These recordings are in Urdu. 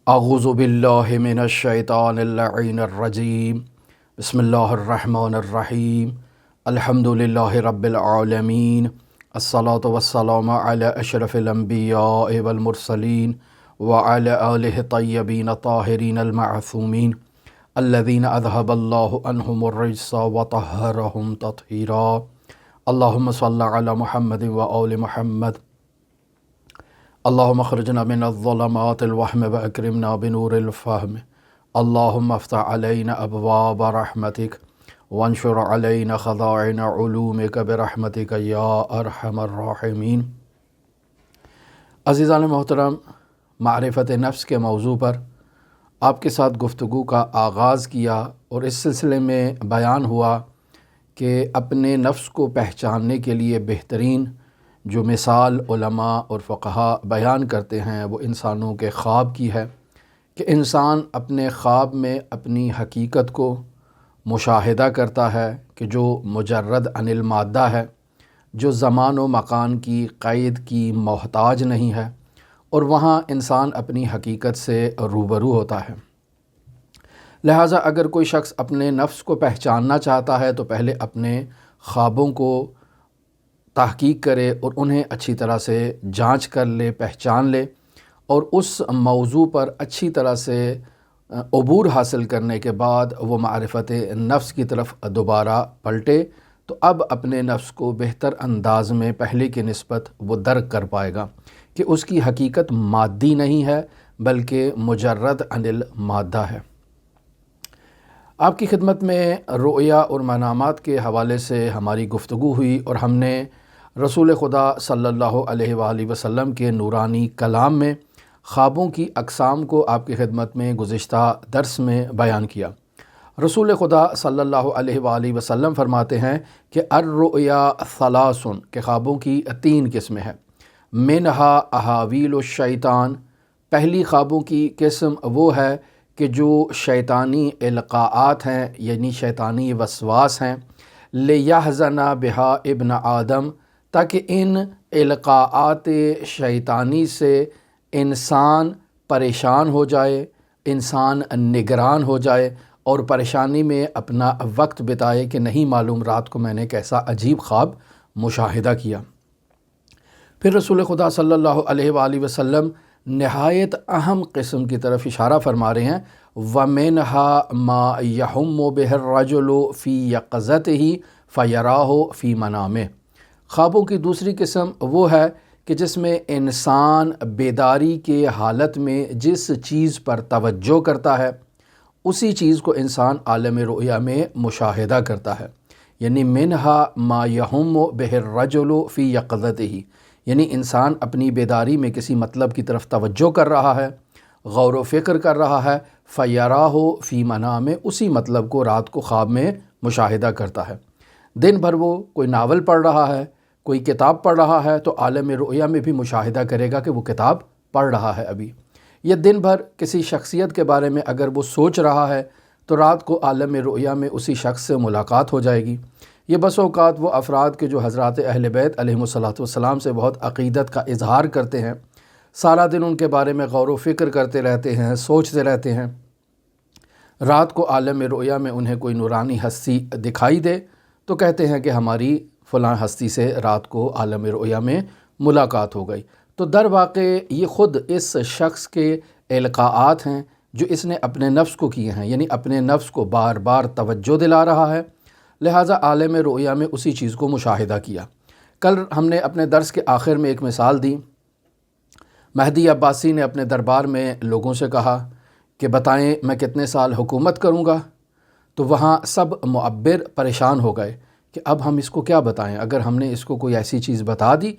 اعوذ باللہ من الشیطان اللعین الرجیم بسم اللہ الرحمن الرحیم الحمد للہ رب العالمین الصلاة والسلام علی اشرف الانبیاء والمرسلین وعلی آلہ طیبین طاہرین المعصومین الذین اذہب اللہ عنہم الرجس وطہرہم تطہیرا اللہم صل علی محمد وآل محمد اللہم اخرجنا من الظلمات الوہم واکرمنا بنور الفہم اللہم افتح علینا ابواب رحمتک وانشر علینا خزائن علومک برحمتک یا ارحم الراحمین۔ عزیزان محترم، معرفت نفس کے موضوع پر آپ کے ساتھ گفتگو کا آغاز کیا اور اس سلسلے میں بیان ہوا کہ اپنے نفس کو پہچاننے کے لیے بہترین جو مثال علماء اور فقہا بیان کرتے ہیں وہ انسانوں کے خواب کی ہے کہ انسان اپنے خواب میں اپنی حقیقت کو مشاہدہ کرتا ہے کہ جو مجرد عن المادہ ہے، جو زمان و مکان کی قید کی محتاج نہیں ہے، اور وہاں انسان اپنی حقیقت سے روبرو ہوتا ہے۔ لہٰذا اگر کوئی شخص اپنے نفس کو پہچاننا چاہتا ہے تو پہلے اپنے خوابوں کو تحقیق کرے اور انہیں اچھی طرح سے جانچ کر لے، پہچان لے، اور اس موضوع پر اچھی طرح سے عبور حاصل کرنے کے بعد وہ معرفت نفس کی طرف دوبارہ پلٹے تو اب اپنے نفس کو بہتر انداز میں پہلے کی نسبت وہ درک کر پائے گا کہ اس کی حقیقت مادی نہیں ہے بلکہ مجرد عن المادہ ہے۔ آپ کی خدمت میں رؤیا اور منامات کے حوالے سے ہماری گفتگو ہوئی اور ہم نے رسول خدا صلی اللہ علیہ وآلہ وسلم کے نورانی کلام میں خوابوں کی اقسام کو آپ کی خدمت میں گزشتہ درس میں بیان کیا۔ رسول خدا صلی اللہ علیہ وآلہ وسلم فرماتے ہیں کہ الرؤیا ثلاث، کہ خوابوں کی 3 قسمیں ہیں۔ منہا احاویل الشیطان، پہلی خوابوں کی قسم وہ ہے کہ جو شیطانی القاءات ہیں، یعنی شیطانی وسواس ہیں، لیحزن بہا ابن آدم، تاکہ ان القاءات شیطانی سے انسان پریشان ہو جائے، انسان نگران ہو جائے اور پریشانی میں اپنا وقت بتائے کہ نہیں معلوم رات کو میں نے کیسا عجیب خواب مشاہدہ کیا۔ پھر رسول خدا صلی اللہ علیہ وآلہ وسلم نہایت اہم قسم کی طرف اشارہ فرما رہے ہیں، وَمِنْهَا مَا يَحُمُّ بِهِ الرَّجُلُ فِي يَقْظَتِهِ فَيَرَاهُ فِي مَنَامِهِ۔ خوابوں کی دوسری قسم وہ ہے کہ جس میں انسان بیداری کے حالت میں جس چیز پر توجہ کرتا ہے اسی چیز کو انسان عالم رؤیا میں مشاہدہ کرتا ہے، یعنی منها ما يحم به الرجل في يقظته، یعنی انسان اپنی بیداری میں کسی مطلب کی طرف توجہ کر رہا ہے، غور و فکر کر رہا ہے، فیراہ فی منام، اسی مطلب کو رات کو خواب میں مشاہدہ کرتا ہے۔ دن بھر وہ کوئی ناول پڑھ رہا ہے، کوئی کتاب پڑھ رہا ہے تو عالم رؤیا میں بھی مشاہدہ کرے گا کہ وہ کتاب پڑھ رہا ہے ابھی۔ یہ دن بھر کسی شخصیت کے بارے میں اگر وہ سوچ رہا ہے تو رات کو عالم رؤیا میں اسی شخص سے ملاقات ہو جائے گی۔ یہ بس اوقات وہ افراد کے جو حضرات اہل بیت علیہم الصلاۃ سے بہت عقیدت کا اظہار کرتے ہیں، سارا دن ان کے بارے میں غور و فکر کرتے رہتے ہیں، سوچتے رہتے ہیں، رات کو عالم رؤیا میں انہیں کوئی نورانی ہستی دکھائی دے تو کہتے ہیں کہ ہماری فلاں ہستی سے رات کو عالم رؤیا میں ملاقات ہو گئی۔ تو در واقع یہ خود اس شخص کے القاءات ہیں جو اس نے اپنے نفس کو کیے ہیں، یعنی اپنے نفس کو بار بار توجہ دلا رہا ہے، لہٰذا عالم رؤیا میں اسی چیز کو مشاہدہ کیا۔ کل ہم نے اپنے درس کے آخر میں ایک مثال دی، مہدی عباسی نے اپنے دربار میں لوگوں سے کہا کہ بتائیں میں کتنے سال حکومت کروں گا، تو وہاں سب معبر پریشان ہو گئے کہ اب ہم اس کو کیا بتائیں، اگر ہم نے اس کو کوئی ایسی چیز بتا دی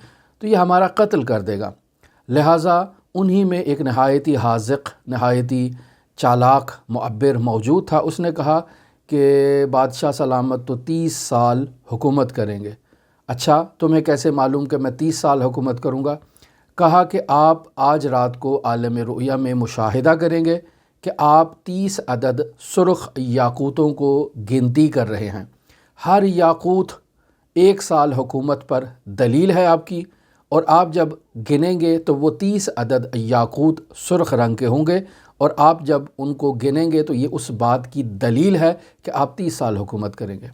تو یہ ہمارا قتل کر دے گا۔ لہٰذا انہی میں ایک نہایتی حاذق، نہایتی چالاک معبر موجود تھا، اس نے کہا کہ بادشاہ سلامت تو 30 سال حکومت کریں گے۔ اچھا تمہیں کیسے معلوم کہ میں 30 سال حکومت کروں گا؟ کہا کہ آپ آج رات کو عالم رؤیا میں مشاہدہ کریں گے کہ آپ 30 عدد سرخ یاقوتوں کو گنتی کر رہے ہیں، ہر یاقوت 1 سال حکومت پر دلیل ہے آپ کی، اور آپ جب گنیں گے تو وہ 30 عدد یاقوت سرخ رنگ کے ہوں گے، اور آپ جب ان کو گنیں گے تو یہ اس بات کی دلیل ہے کہ آپ 30 سال حکومت کریں گے۔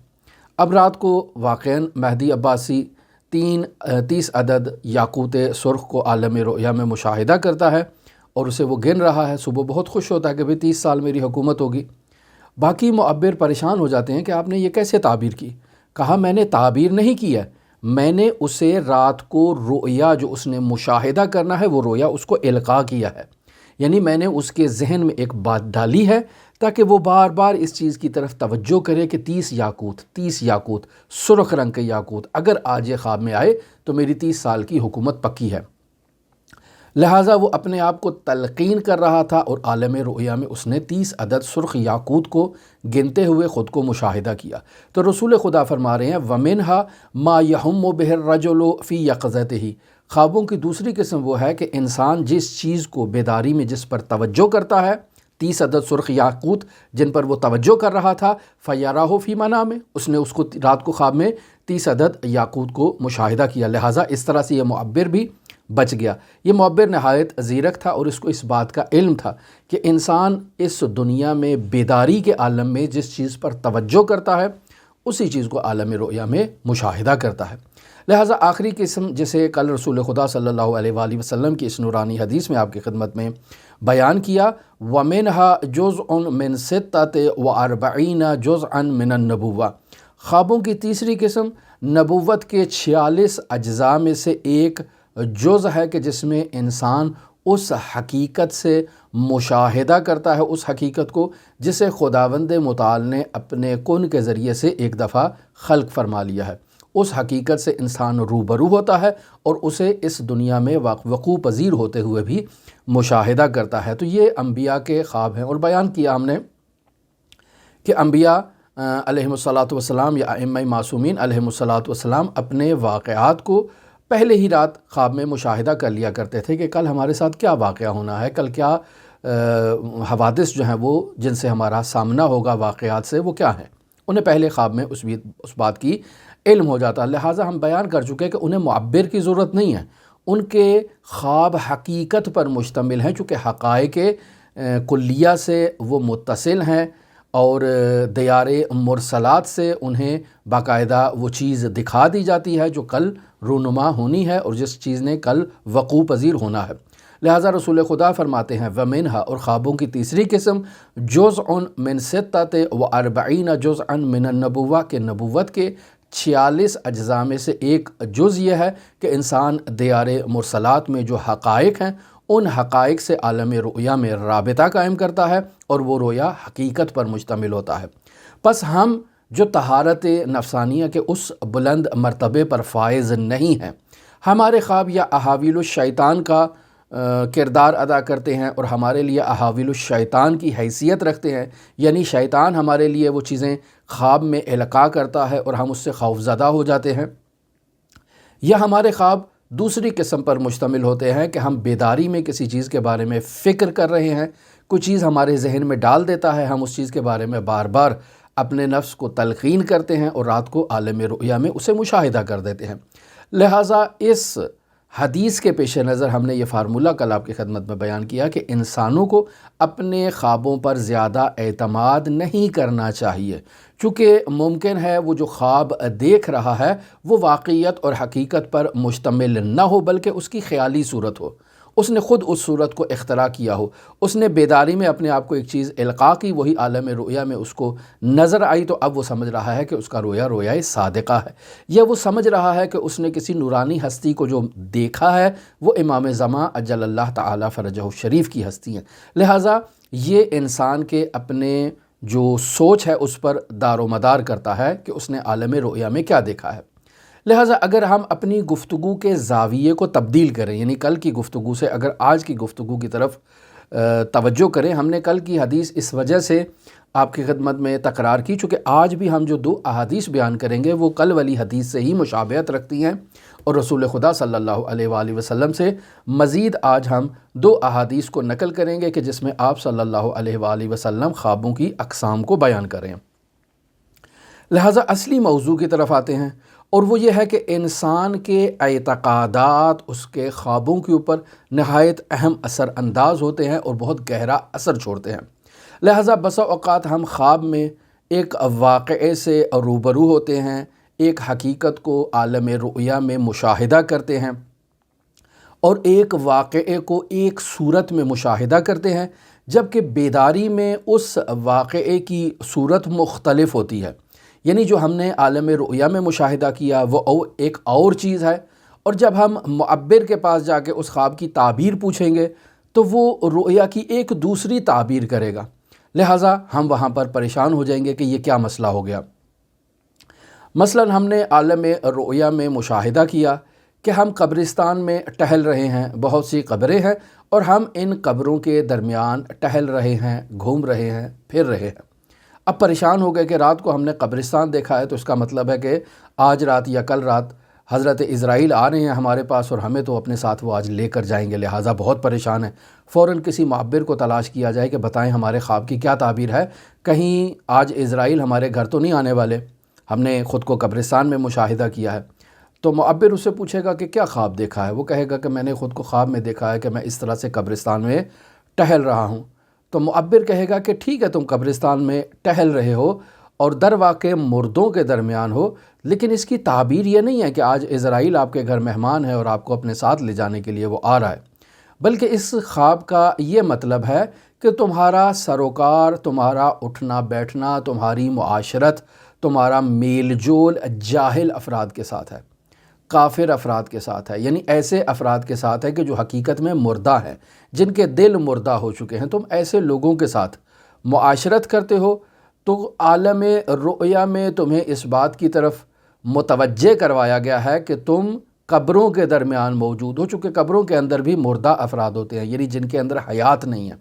اب رات کو واقعاً مہدی عباسی 30 عدد یاقوت سرخ کو عالم رؤیا میں مشاہدہ کرتا ہے اور اسے وہ گن رہا ہے۔ صبح بہت خوش ہوتا ہے کہ 30 سال میری حکومت ہوگی۔ باقی معبر پریشان ہو جاتے ہیں کہ آپ نے یہ کیسے تعبیر کی؟ کہا میں نے تعبیر نہیں کی ہے، میں نے اسے رات کو رؤیا جو اس نے مشاہدہ کرنا ہے وہ رؤیا اس کو القاء کیا ہے، یعنی میں نے اس کے ذہن میں ایک بات ڈالی ہے تاکہ وہ بار بار اس چیز کی طرف توجہ کرے کہ 30 یاقوت سرخ رنگ کے یاقوت اگر آج یہ خواب میں آئے تو میری 30 سال کی حکومت پکی ہے۔ لہٰذا وہ اپنے آپ کو تلقین کر رہا تھا اور عالم رؤیا میں اس نے 30 عدد سرخ یاقوت کو گنتے ہوئے خود کو مشاہدہ کیا۔ تو رسول خدا فرما رہے ہیں وَمِنْهَا مَا يَحُمُّ بِهِ الرَّجُلُ فِي يَقْظَتِهِ، خوابوں کی دوسری قسم وہ ہے کہ انسان جس چیز کو بیداری میں جس پر توجہ کرتا ہے، 30 عدد سرخ یاقوت جن پر وہ توجہ کر رہا تھا، فَيَرَاهُ فِي مَنَامِهِ، اس نے اس کو رات کو خواب میں 30 عدد یاقوت کو مشاہدہ کیا۔ لہٰذا اس طرح سے یہ معبر بھی بچ گیا۔ یہ معبر نہایت زیرک تھا اور اس کو اس بات کا علم تھا کہ انسان اس دنیا میں بیداری کے عالم میں جس چیز پر توجہ کرتا ہے اسی چیز کو عالم رؤیا میں مشاہدہ کرتا ہے۔ لہٰذا آخری قسم جسے کل رسول خدا صلی اللہ علیہ وآلہ وسلم کی اس نورانی حدیث میں آپ کی خدمت میں بیان کیا، وَمِنْهَا جُزْءٌ مِّن 46 جُزْءًا مِّنَ النُّبُوَّةِ، خوابوں کی تیسری قسم نبوت کے 46 اجزاء میں سے ایک جز ہے کہ جس میں انسان اس حقیقت سے مشاہدہ کرتا ہے، اس حقیقت کو جسے خداوند متعال نے اپنے کن کے ذریعے سے ایک دفعہ خلق فرما لیا ہے۔ اس حقیقت سے انسان روبرو ہوتا ہے اور اسے اس دنیا میں وقوع پذیر ہوتے ہوئے بھی مشاہدہ کرتا ہے۔ تو یہ انبیاء کے خواب ہیں، اور بیان کیا ہم نے کہ انبیاء علیہم الصلاۃ والسلام یا ائمہ معصومین علیہم الصلاۃ والسلام اپنے واقعات کو پہلے ہی رات خواب میں مشاہدہ کر لیا کرتے تھے کہ کل ہمارے ساتھ کیا واقعہ ہونا ہے، کل کیا حوادث جو ہیں وہ جن سے ہمارا سامنا ہوگا واقعات سے وہ کیا ہیں، انہیں پہلے خواب میں اس بات کی علم ہو جاتا ہے۔ لہٰذا ہم بیان کر چکے کہ انہیں معبر کی ضرورت نہیں ہے، ان کے خواب حقیقت پر مشتمل ہیں، چونکہ حقائق کلیہ سے وہ متصل ہیں اور دیار مرسلات سے انہیں باقاعدہ وہ چیز دکھا دی جاتی ہے جو کل رونما ہونی ہے اور جس چیز نے کل وقوع پذیر ہونا ہے۔ لہٰذا رسول خدا فرماتے ہیں وَمِنْهَا، اور خوابوں کی تیسری قسم جُزْءٌ مِّن 46 جُزْءًا مِّنَ النُّبُوَّةِ، کہ نبوت کے 46 اجزاء میں سے ایک جز یہ ہے کہ انسان دیار مرسلات میں جو حقائق ہیں ان حقائق سے عالم رؤیا میں رابطہ قائم کرتا ہے اور وہ رؤیا حقیقت پر مشتمل ہوتا ہے۔ پس ہم جو طہارت نفسانیہ کے اس بلند مرتبے پر فائز نہیں ہیں، ہمارے خواب یا احاویل الشیطان کا کردار ادا کرتے ہیں اور ہمارے لیے احاویل الشیطان کی حیثیت رکھتے ہیں، یعنی شیطان ہمارے لیے وہ چیزیں خواب میں القاء کرتا ہے اور ہم اس سے خوف زدہ ہو جاتے ہیں، یا ہمارے خواب دوسری قسم پر مشتمل ہوتے ہیں کہ ہم بیداری میں کسی چیز کے بارے میں فکر کر رہے ہیں، کوئی چیز ہمارے ذہن میں ڈال دیتا ہے، ہم اس چیز کے بارے میں بار بار اپنے نفس کو تلقین کرتے ہیں اور رات کو عالم رؤیا میں اسے مشاہدہ کر دیتے ہیں۔ لہٰذا اس حدیث کے پیش نظر ہم نے یہ فارمولہ کل آپ کی خدمت میں بیان کیا کہ انسانوں کو اپنے خوابوں پر زیادہ اعتماد نہیں کرنا چاہیے، چونکہ ممکن ہے وہ جو خواب دیکھ رہا ہے وہ واقعیت اور حقیقت پر مشتمل نہ ہو بلکہ اس کی خیالی صورت ہو، اس نے خود اس صورت کو اختراع کیا ہو، اس نے بیداری میں اپنے آپ کو ایک چیز القاء کی، وہی عالم رؤیا میں اس کو نظر آئی تو اب وہ سمجھ رہا ہے کہ اس کا رویا رویا صادقہ ہے، یا وہ سمجھ رہا ہے کہ اس نے کسی نورانی ہستی کو جو دیکھا ہے وہ امام زمان اجل اللہ تعالی فرجہ الشریف کی ہستی ہیں۔ لہٰذا یہ انسان کے اپنے جو سوچ ہے اس پر دار و مدار کرتا ہے کہ اس نے عالم رؤیا میں کیا دیکھا ہے۔ لہٰذا اگر ہم اپنی گفتگو کے زاویے کو تبدیل کریں، یعنی کل کی گفتگو سے اگر آج کی گفتگو کی طرف توجہ کریں، ہم نے کل کی حدیث اس وجہ سے آپ کی خدمت میں تکرار کی چونکہ آج بھی ہم جو 2 احادیث بیان کریں گے وہ کل والی حدیث سے ہی مشابہت رکھتی ہیں اور رسول خدا صلی اللہ علیہ وآلہ وسلم سے مزید آج ہم 2 احادیث کو نقل کریں گے کہ جس میں آپ صلی اللہ علیہ وآلہ وسلم خوابوں کی اقسام کو بیان کریں۔ لہٰذا اصلی موضوع کی طرف آتے ہیں، اور وہ یہ ہے کہ انسان کے اعتقادات اس کے خوابوں کے اوپر نہایت اہم اثر انداز ہوتے ہیں اور بہت گہرا اثر چھوڑتے ہیں۔ لہٰذا بسا اوقات ہم خواب میں ایک واقعے سے روبرو ہوتے ہیں، ایک حقیقت کو عالم رؤیا میں مشاہدہ کرتے ہیں اور ایک واقعے کو ایک صورت میں مشاہدہ کرتے ہیں، جبکہ بیداری میں اس واقعے کی صورت مختلف ہوتی ہے۔ یعنی جو ہم نے عالم رؤیا میں مشاہدہ کیا وہ ایک اور چیز ہے، اور جب ہم معبر کے پاس جا کے اس خواب کی تعبیر پوچھیں گے تو وہ رؤیا کی ایک دوسری تعبیر کرے گا، لہٰذا ہم وہاں پر پریشان ہو جائیں گے کہ یہ کیا مسئلہ ہو گیا۔ مثلا ہم نے عالم رؤیا میں مشاہدہ کیا کہ ہم قبرستان میں ٹہل رہے ہیں، بہت سی قبریں ہیں اور ہم ان قبروں کے درمیان ٹہل رہے ہیں، گھوم رہے ہیں، پھر رہے ہیں۔ اب پریشان ہو گئے کہ رات کو ہم نے قبرستان دیکھا ہے تو اس کا مطلب ہے کہ آج رات یا کل رات حضرت عزرائیل آ رہے ہیں ہمارے پاس اور ہمیں تو اپنے ساتھ وہ آج لے کر جائیں گے، لہٰذا بہت پریشان ہیں۔ فوراً کسی معبر کو تلاش کیا جائے کہ بتائیں ہمارے خواب کی کیا تعبیر ہے، کہیں آج عزرائیل ہمارے گھر تو نہیں آنے والے، ہم نے خود کو قبرستان میں مشاہدہ کیا ہے۔ تو معبر اس سے پوچھے گا کہ کیا خواب دیکھا ہے، وہ کہے گا کہ میں نے خود کو خواب میں دیکھا ہے کہ میں اس طرح سے قبرستان میں ٹہل رہا ہوں۔ تو معبر کہے گا کہ ٹھیک ہے، تم قبرستان میں ٹہل رہے ہو اور در واقع مردوں کے درمیان ہو، لیکن اس کی تعبیر یہ نہیں ہے کہ آج عزرائیل آپ کے گھر مہمان ہے اور آپ کو اپنے ساتھ لے جانے کے لیے وہ آ رہا ہے، بلکہ اس خواب کا یہ مطلب ہے کہ تمہارا سروکار، تمہارا اٹھنا بیٹھنا، تمہاری معاشرت، تمہارا میل جول جاہل افراد کے ساتھ ہے، کافر افراد کے ساتھ ہے، یعنی ایسے افراد کے ساتھ ہے کہ جو حقیقت میں مردہ ہیں، جن کے دل مردہ ہو چکے ہیں۔ تم ایسے لوگوں کے ساتھ معاشرت کرتے ہو، تو عالم رؤیا میں تمہیں اس بات کی طرف متوجہ کروایا گیا ہے کہ تم قبروں کے درمیان موجود ہو، چونکہ قبروں کے اندر بھی مردہ افراد ہوتے ہیں، یعنی جن کے اندر حیات نہیں ہے،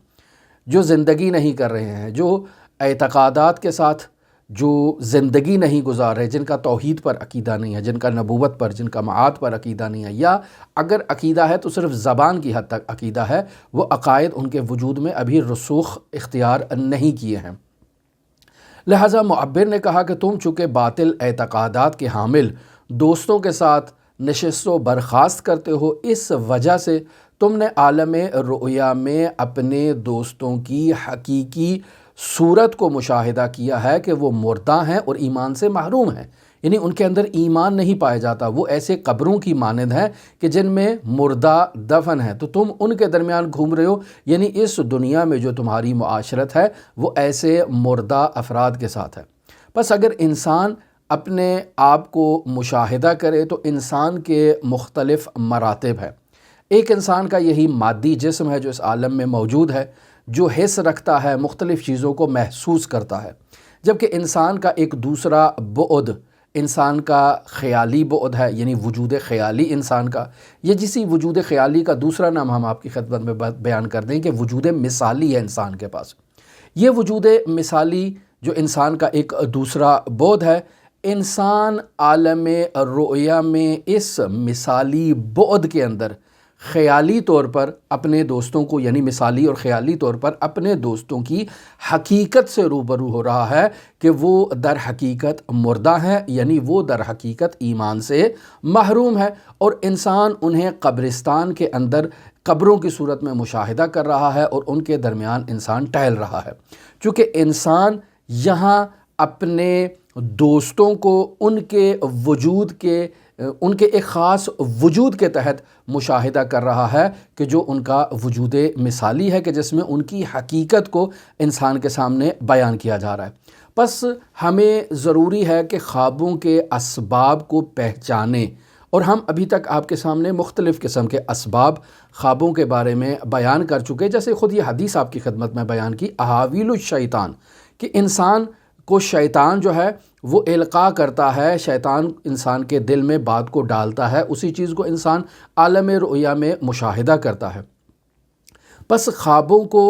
جو زندگی نہیں کر رہے ہیں، جو اعتقادات کے ساتھ جو زندگی نہیں گزار رہے، جن کا توحید پر عقیدہ نہیں ہے، جن کا نبوت پر، جن کا معاد پر عقیدہ نہیں ہے، یا اگر عقیدہ ہے تو صرف زبان کی حد تک عقیدہ ہے، وہ عقائد ان کے وجود میں ابھی رسوخ اختیار نہیں کیے ہیں۔ لہٰذا معبر نے کہا کہ تم چونکہ باطل اعتقادات کے حامل دوستوں کے ساتھ نشست و برخاست کرتے ہو، اس وجہ سے تم نے عالم رؤیا میں اپنے دوستوں کی حقیقی صورت کو مشاہدہ کیا ہے کہ وہ مردہ ہیں اور ایمان سے محروم ہیں، یعنی ان کے اندر ایمان نہیں پایا جاتا، وہ ایسے قبروں کی مانند ہیں کہ جن میں مردہ دفن ہیں، تو تم ان کے درمیان گھوم رہے ہو، یعنی اس دنیا میں جو تمہاری معاشرت ہے وہ ایسے مردہ افراد کے ساتھ ہے۔ بس اگر انسان اپنے آپ کو مشاہدہ کرے تو انسان کے مختلف مراتب ہیں۔ ایک انسان کا یہی مادی جسم ہے جو اس عالم میں موجود ہے، جو حس رکھتا ہے، مختلف چیزوں کو محسوس کرتا ہے، جبکہ انسان کا ایک دوسرا بعد انسان کا خیالی بعد ہے، یعنی وجود خیالی انسان کا، یہ جسی وجود خیالی کا دوسرا نام ہم آپ کی خدمت میں بیان کر دیں کہ وجود مثالی ہے انسان کے پاس۔ یہ وجود مثالی جو انسان کا ایک دوسرا بعد ہے، انسان عالم رؤیا میں اس مثالی بعد کے اندر خیالی طور پر اپنے دوستوں کو، یعنی مثالی اور خیالی طور پر اپنے دوستوں کی حقیقت سے روبرو ہو رہا ہے کہ وہ در حقیقت مردہ ہیں، یعنی وہ در حقیقت ایمان سے محروم ہے، اور انسان انہیں قبرستان کے اندر قبروں کی صورت میں مشاہدہ کر رہا ہے اور ان کے درمیان انسان ٹہل رہا ہے۔ چونکہ انسان یہاں اپنے دوستوں کو ان کے وجود کے، ان کے ایک خاص وجود کے تحت مشاہدہ کر رہا ہے کہ جو ان کا وجود مثالی ہے، کہ جس میں ان کی حقیقت کو انسان کے سامنے بیان کیا جا رہا ہے۔ پس ہمیں ضروری ہے کہ خوابوں کے اسباب کو پہچانیں، اور ہم ابھی تک آپ کے سامنے مختلف قسم کے اسباب خوابوں کے بارے میں بیان کر چکے، جیسے خود یہ حدیث آپ کی خدمت میں بیان کی، احاویل الشیطان، کہ انسان کو شیطان جو ہے وہ القاء کرتا ہے، شیطان انسان کے دل میں بات کو ڈالتا ہے، اسی چیز کو انسان عالم رؤیا میں مشاہدہ کرتا ہے۔ پس خوابوں کو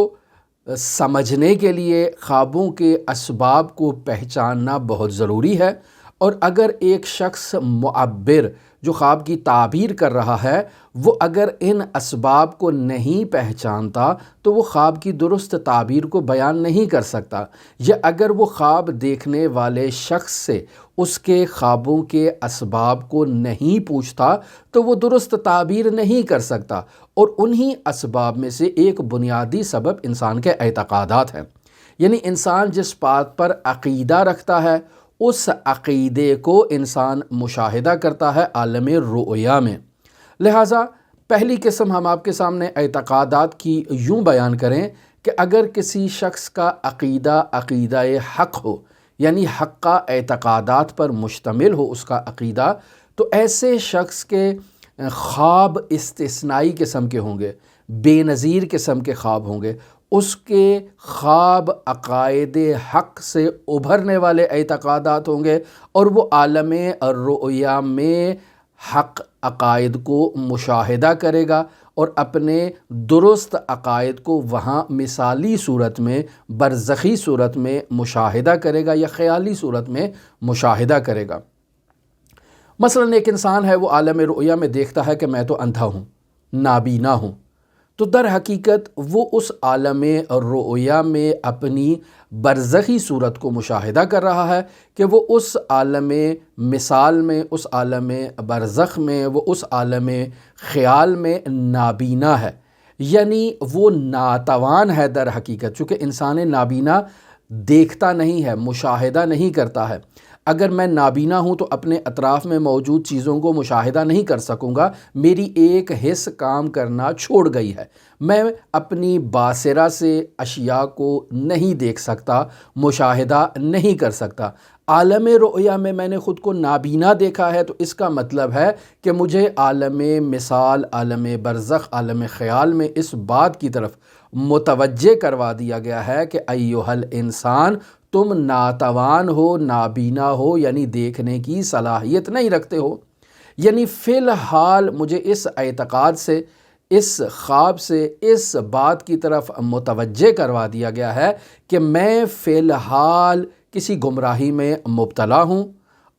سمجھنے کے لیے خوابوں کے اسباب کو پہچاننا بہت ضروری ہے، اور اگر ایک شخص معبر جو خواب کی تعبیر کر رہا ہے، وہ اگر ان اسباب کو نہیں پہچانتا تو وہ خواب کی درست تعبیر کو بیان نہیں کر سکتا، یا اگر وہ خواب دیکھنے والے شخص سے اس کے خوابوں کے اسباب کو نہیں پوچھتا تو وہ درست تعبیر نہیں کر سکتا۔ اور انہی اسباب میں سے ایک بنیادی سبب انسان کے اعتقادات ہیں، یعنی انسان جس بات پر عقیدہ رکھتا ہے اس عقیدے کو انسان مشاہدہ کرتا ہے عالم رؤیا میں۔ لہٰذا پہلی قسم ہم آپ کے سامنے اعتقادات کی یوں بیان کریں کہ اگر کسی شخص کا عقیدہ عقیدہ حق ہو، یعنی حق کا اعتقادات پر مشتمل ہو اس کا عقیدہ، تو ایسے شخص کے خواب استثنائی قسم کے ہوں گے، بے نظیر قسم کے خواب ہوں گے۔ اس کے خواب عقائد حق سے ابھرنے والے اعتقادات ہوں گے، اور وہ عالم الرؤیا میں حق عقائد کو مشاہدہ کرے گا اور اپنے درست عقائد کو وہاں مثالی صورت میں، برزخی صورت میں مشاہدہ کرے گا یا خیالی صورت میں مشاہدہ کرے گا۔ مثلاً ایک انسان ہے، وہ عالم رؤیا میں دیکھتا ہے کہ میں تو اندھا ہوں، نابینا ہوں، تو در حقیقت وہ اس عالم رؤیا میں اپنی برزخی صورت کو مشاہدہ کر رہا ہے کہ وہ اس عالم مثال میں، اس عالم برزخ میں، وہ اس عالم خیال میں نابینا ہے، یعنی وہ ناتوان ہے در حقیقت، چونکہ انسان نابینا دیکھتا نہیں ہے، مشاہدہ نہیں کرتا ہے۔ اگر میں نابینا ہوں تو اپنے اطراف میں موجود چیزوں کو مشاہدہ نہیں کر سکوں گا، میری ایک حس کام کرنا چھوڑ گئی ہے، میں اپنی باصرہ سے اشیاء کو نہیں دیکھ سکتا، مشاہدہ نہیں کر سکتا۔ عالم رؤیا میں میں نے خود کو نابینا دیکھا ہے، تو اس کا مطلب ہے کہ مجھے عالم مثال، عالم برزخ، عالم خیال میں اس بات کی طرف متوجہ کروا دیا گیا ہے کہ ایھا الانسان، تم ناتوان ہو، نابینا ہو، یعنی دیکھنے کی صلاحیت نہیں رکھتے ہو۔ یعنی فی الحال مجھے اس اعتقاد سے، اس خواب سے اس بات کی طرف متوجہ کروا دیا گیا ہے کہ میں فی الحال کسی گمراہی میں مبتلا ہوں،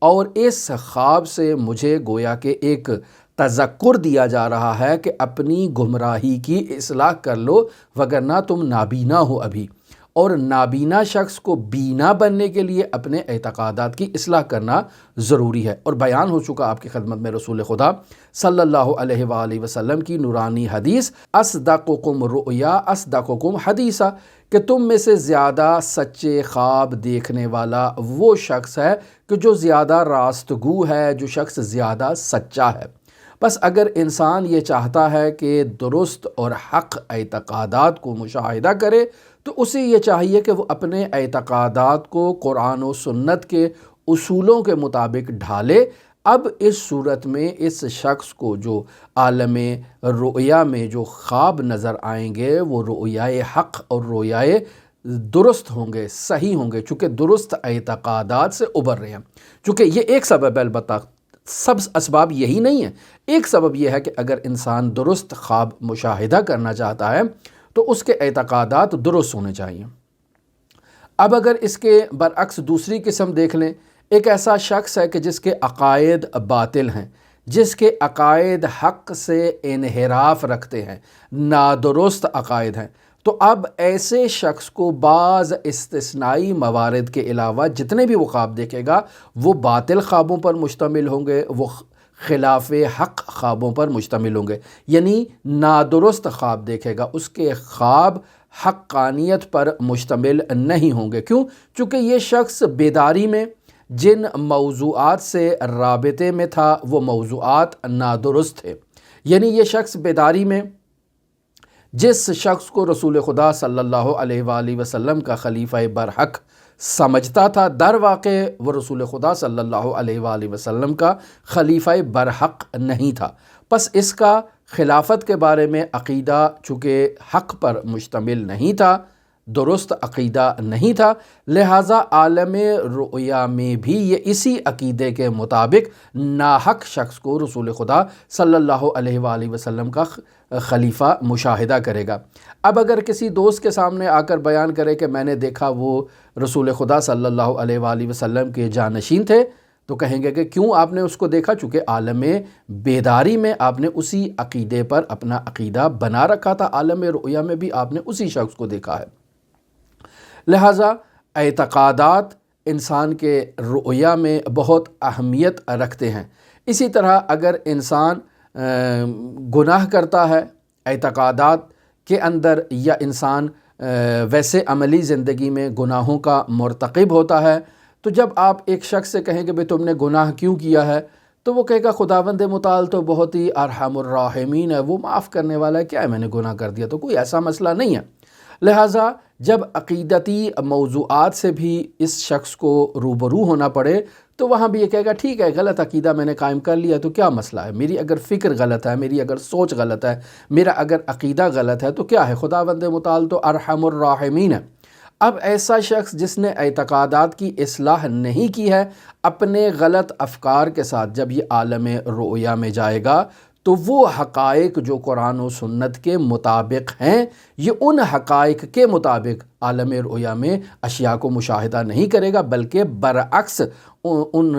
اور اس خواب سے مجھے گویا کہ ایک تذکر دیا جا رہا ہے کہ اپنی گمراہی کی اصلاح کر لو، وگرنہ تم نابینا ہو ابھی۔ اور نابینا شخص کو بینا بننے کے لیے اپنے اعتقادات کی اصلاح کرنا ضروری ہے۔ اور بیان ہو چکا آپ کی خدمت میں رسول خدا صلی اللہ علیہ وآلہ وسلم کی نورانی حدیث، اصدقکم رؤیا اصدقکم حدیثا، کہ تم میں سے زیادہ سچے خواب دیکھنے والا وہ شخص ہے کہ جو زیادہ راست گو ہے، جو شخص زیادہ سچا ہے۔ بس اگر انسان یہ چاہتا ہے کہ درست اور حق اعتقادات کو مشاہدہ کرے تو اسے یہ چاہیے کہ وہ اپنے اعتقادات کو قرآن و سنت کے اصولوں کے مطابق ڈھالے۔ اب اس صورت میں اس شخص کو جو عالم رؤیا میں جو خواب نظر آئیں گے وہ رؤیائے حق اور رؤیائے درست ہوں گے، صحیح ہوں گے، چونکہ درست اعتقادات سے ابھر رہے ہیں۔ چونکہ یہ ایک سبب ہے، البتہ سب اسباب یہی نہیں ہیں۔ ایک سبب یہ ہے کہ اگر انسان درست خواب مشاہدہ کرنا چاہتا ہے تو اس کے اعتقادات درست ہونے چاہیے۔ اب اگر اس کے برعکس دوسری قسم دیکھ لیں، ایک ایسا شخص ہے کہ جس کے عقائد باطل ہیں، جس کے عقائد حق سے انحراف رکھتے ہیں، نادرست عقائد ہیں، تو اب ایسے شخص کو بعض استثنائی موارد کے علاوہ جتنے بھی وہ خواب دیکھے گا وہ باطل خوابوں پر مشتمل ہوں گے، وہ خلاف حق خوابوں پر مشتمل ہوں گے، یعنی نادرست خواب دیکھے گا، اس کے خواب حقانیت پر مشتمل نہیں ہوں گے۔ کیوں؟ چونکہ یہ شخص بیداری میں جن موضوعات سے رابطے میں تھا وہ موضوعات نادرست تھے، یعنی یہ شخص بیداری میں جس شخص کو رسول خدا صلی اللہ علیہ وآلہ وسلم کا خلیفہ برحق سمجھتا تھا، در واقع وہ رسول خدا صلی اللہ علیہ وآلہ وسلم کا خلیفہ برحق نہیں تھا۔ پس اس کا خلافت کے بارے میں عقیدہ چونکہ حق پر مشتمل نہیں تھا، درست عقیدہ نہیں تھا، لہٰذا عالم رؤیا میں بھی یہ اسی عقیدے کے مطابق ناحق شخص کو رسول خدا صلی اللہ علیہ وآلہ وسلم کا خلیفہ مشاہدہ کرے گا۔ اب اگر کسی دوست کے سامنے آ کر بیان کرے کہ میں نے دیکھا وہ رسول خدا صلی اللہ علیہ وآلہ وسلم کے جانشین تھے، تو کہیں گے کہ کیوں آپ نے اس کو دیکھا؟ چونکہ عالم بیداری میں آپ نے اسی عقیدے پر اپنا عقیدہ بنا رکھا تھا، عالم رؤیا میں بھی آپ نے اسی شخص کو دیکھا ہے۔ لہٰذا اعتقادات انسان کے رؤیا میں بہت اہمیت رکھتے ہیں۔ اسی طرح اگر انسان گناہ کرتا ہے اعتقادات کے اندر، یا انسان ویسے عملی زندگی میں گناہوں کا مرتکب ہوتا ہے، تو جب آپ ایک شخص سے کہیں کہ بھئی تم نے گناہ کیوں کیا ہے، تو وہ کہے گا خداوند متعال تو بہت ہی ارحم الراحمین ہے، وہ معاف کرنے والا ہے، کیا ہے میں نے گناہ کر دیا؟ تو کوئی ایسا مسئلہ نہیں ہے۔ لہٰذا جب عقیدتی موضوعات سے بھی اس شخص کو روبرو ہونا پڑے تو وہاں بھی یہ کہے گا ٹھیک ہے، غلط عقیدہ میں نے قائم کر لیا تو کیا مسئلہ ہے؟ میری اگر فکر غلط ہے، میری اگر سوچ غلط ہے، میرا اگر عقیدہ غلط ہے تو کیا ہے؟ خداوند متعال تو ارحم الراحمین ہے۔ اب ایسا شخص جس نے اعتقادات کی اصلاح نہیں کی ہے، اپنے غلط افکار کے ساتھ جب یہ عالم رؤیا میں جائے گا تو وہ حقائق جو قرآن و سنت کے مطابق ہیں، یہ ان حقائق کے مطابق عالم رؤیا میں اشیاء کو مشاہدہ نہیں کرے گا، بلکہ برعکس ان